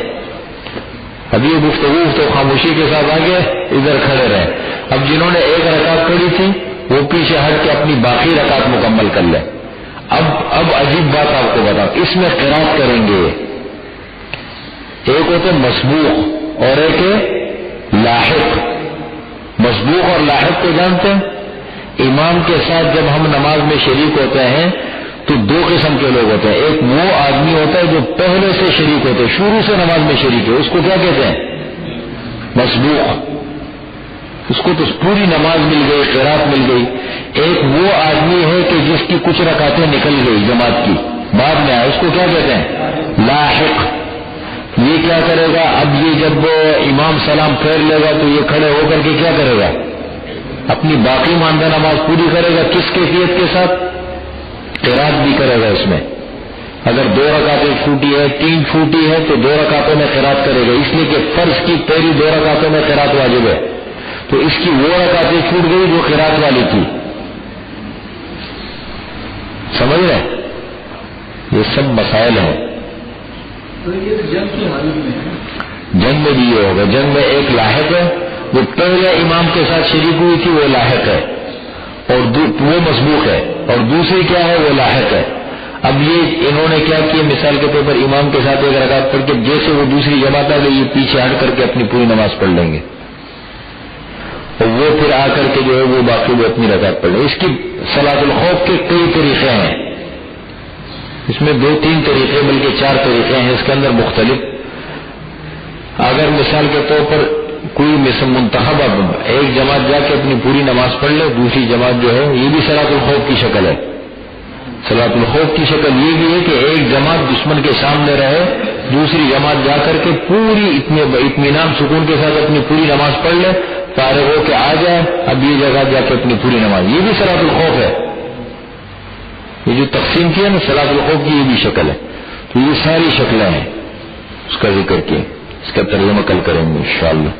ابھی گفتگو تو خاموشی کے ساتھ آگے ادھر کھڑے رہے. اب جنہوں نے 1 رکعت پڑھی تھی وہ پیچھے ہٹ کے اپنی باقی رکعت مکمل کر لیں. اب عجیب بات آپ کو بتاؤ، اس میں قرات کریں گے. ایک ہوتے مسبوق اور ایک لاحق. مسبوق اور لاحق کو جانتے ہیں؟ امام کے ساتھ جب ہم نماز میں شریک ہوتے ہیں تو دو قسم کے لوگ ہوتے ہیں. ایک وہ آدمی ہوتا ہے جو پہلے سے شریک ہوتے ہیں، شروع سے نماز میں شریک ہے، اس کو کیا کہتے ہیں؟ مسبوق. اس کو تو پوری نماز مل گئی، قرات مل گئی. ایک وہ آدمی ہے کہ جس کی کچھ رکعتیں نکل گئی جماعت کی، بعد میں آئے، اس کو کیا کہتے ہیں؟ لاحق. یہ کیا کرے گا؟ اب یہ جب امام سلام پھیر لے گا تو یہ کھڑے ہو کر کے کیا کرے گا؟ اپنی باقی ماندہ نماز پوری کرے گا. کس کیفیت کے ساتھ؟ قرات بھی کرے گا. اس میں اگر 2 رکعتیں چھوٹی ہے، 3 چھوٹی ہے تو 2 رکعتوں میں قرات کرے گا، اس لیے کہ فرض کی پہلی 2 رکعتوں میں قرات واجب ہے، تو اس کی وہ رکعتیں چھوٹ گئی جو قرات والی تھی. سمجھ رہے؟ یہ سب مسائل ہیں. تو یہ جنگ کی حالت میں ہے. جنگ میں بھی یہ ہوگا. جنگ میں ایک لاحق ہے، جو پہلے امام کے ساتھ شریک ہوئی تھی وہ لاحق ہے اور وہ مسبوق ہے، اور دوسری کیا ہے؟ وہ لاحق ہے. اب یہ انہوں نے کیا کیا؟ مثال کے طور پر امام کے ساتھ ایک رکعت پڑھ کے جیسے وہ دوسری جماعت آ گئی، یہ پیچھے ہٹ کر کے اپنی پوری نماز پڑھ لیں گے، اور وہ پھر آ کر کے جو ہے وہ باقی وہ اپنی رکعت پڑھ لیں. اس کی صلاۃ الخوف کے کئی طریقے ہیں. اس میں 2-3 طریقے بلکہ 4 طریقے ہیں اس کے اندر مختلف. اگر مثال کے طور پر کوئی منتخب ایک جماعت جا کے اپنی پوری نماز پڑھ لے، دوسری جماعت جو ہے، یہ بھی صلاۃ الخوف کی شکل ہے. صلاۃ الخوف کی شکل یہ بھی ہے کہ ایک جماعت دشمن کے سامنے رہے، دوسری جماعت جا کر کے پوری اطمینان سکون کے ساتھ اپنی پوری نماز پڑھ لے، فارغ ہو کے آ جائے، اب یہ جگہ جا کے اپنی پوری نماز. یہ بھی صلاۃ الخوف ہے. یہ جو تقسیم کیا نا صلاۃ الخوف کی، یہ بھی شکل ہے. تو یہ ساری شکلیں ہیں، اس کا ذکر کیا، اس کا ترجمہ کل کریں گے انشاءاللہ.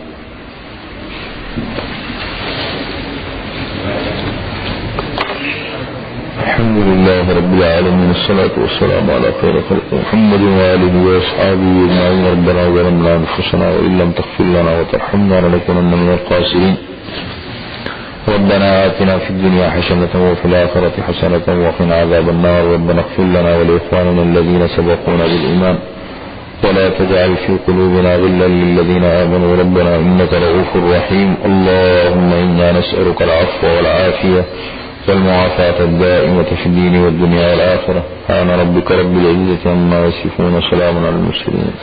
الحمد لله رب العالمين، والصلاة والسلام على خير خلق محمد وآله وأصحابه أجمعين. ربنا ظلمنا أنفسنا وإن لم تغفر لنا وترحمنا لنكونن من الخاسرين. ربنا آتنا في الدنيا حسنة وفي الآخرة حسنة وقنا عذاب النار. ربنا اغفر لنا ولإخواننا الذين سبقونا بالإيمان ولا تجعل في قلوبنا غلا للذين آمنوا ربنا إنك رؤوف رحيم. اللهم إنا نسألك العفو والعافية والمعافاة الدائمة في الدين والدنيا والآخرة. سبحان ربك رب العزة عما يصفون، وسلام على المرسلين.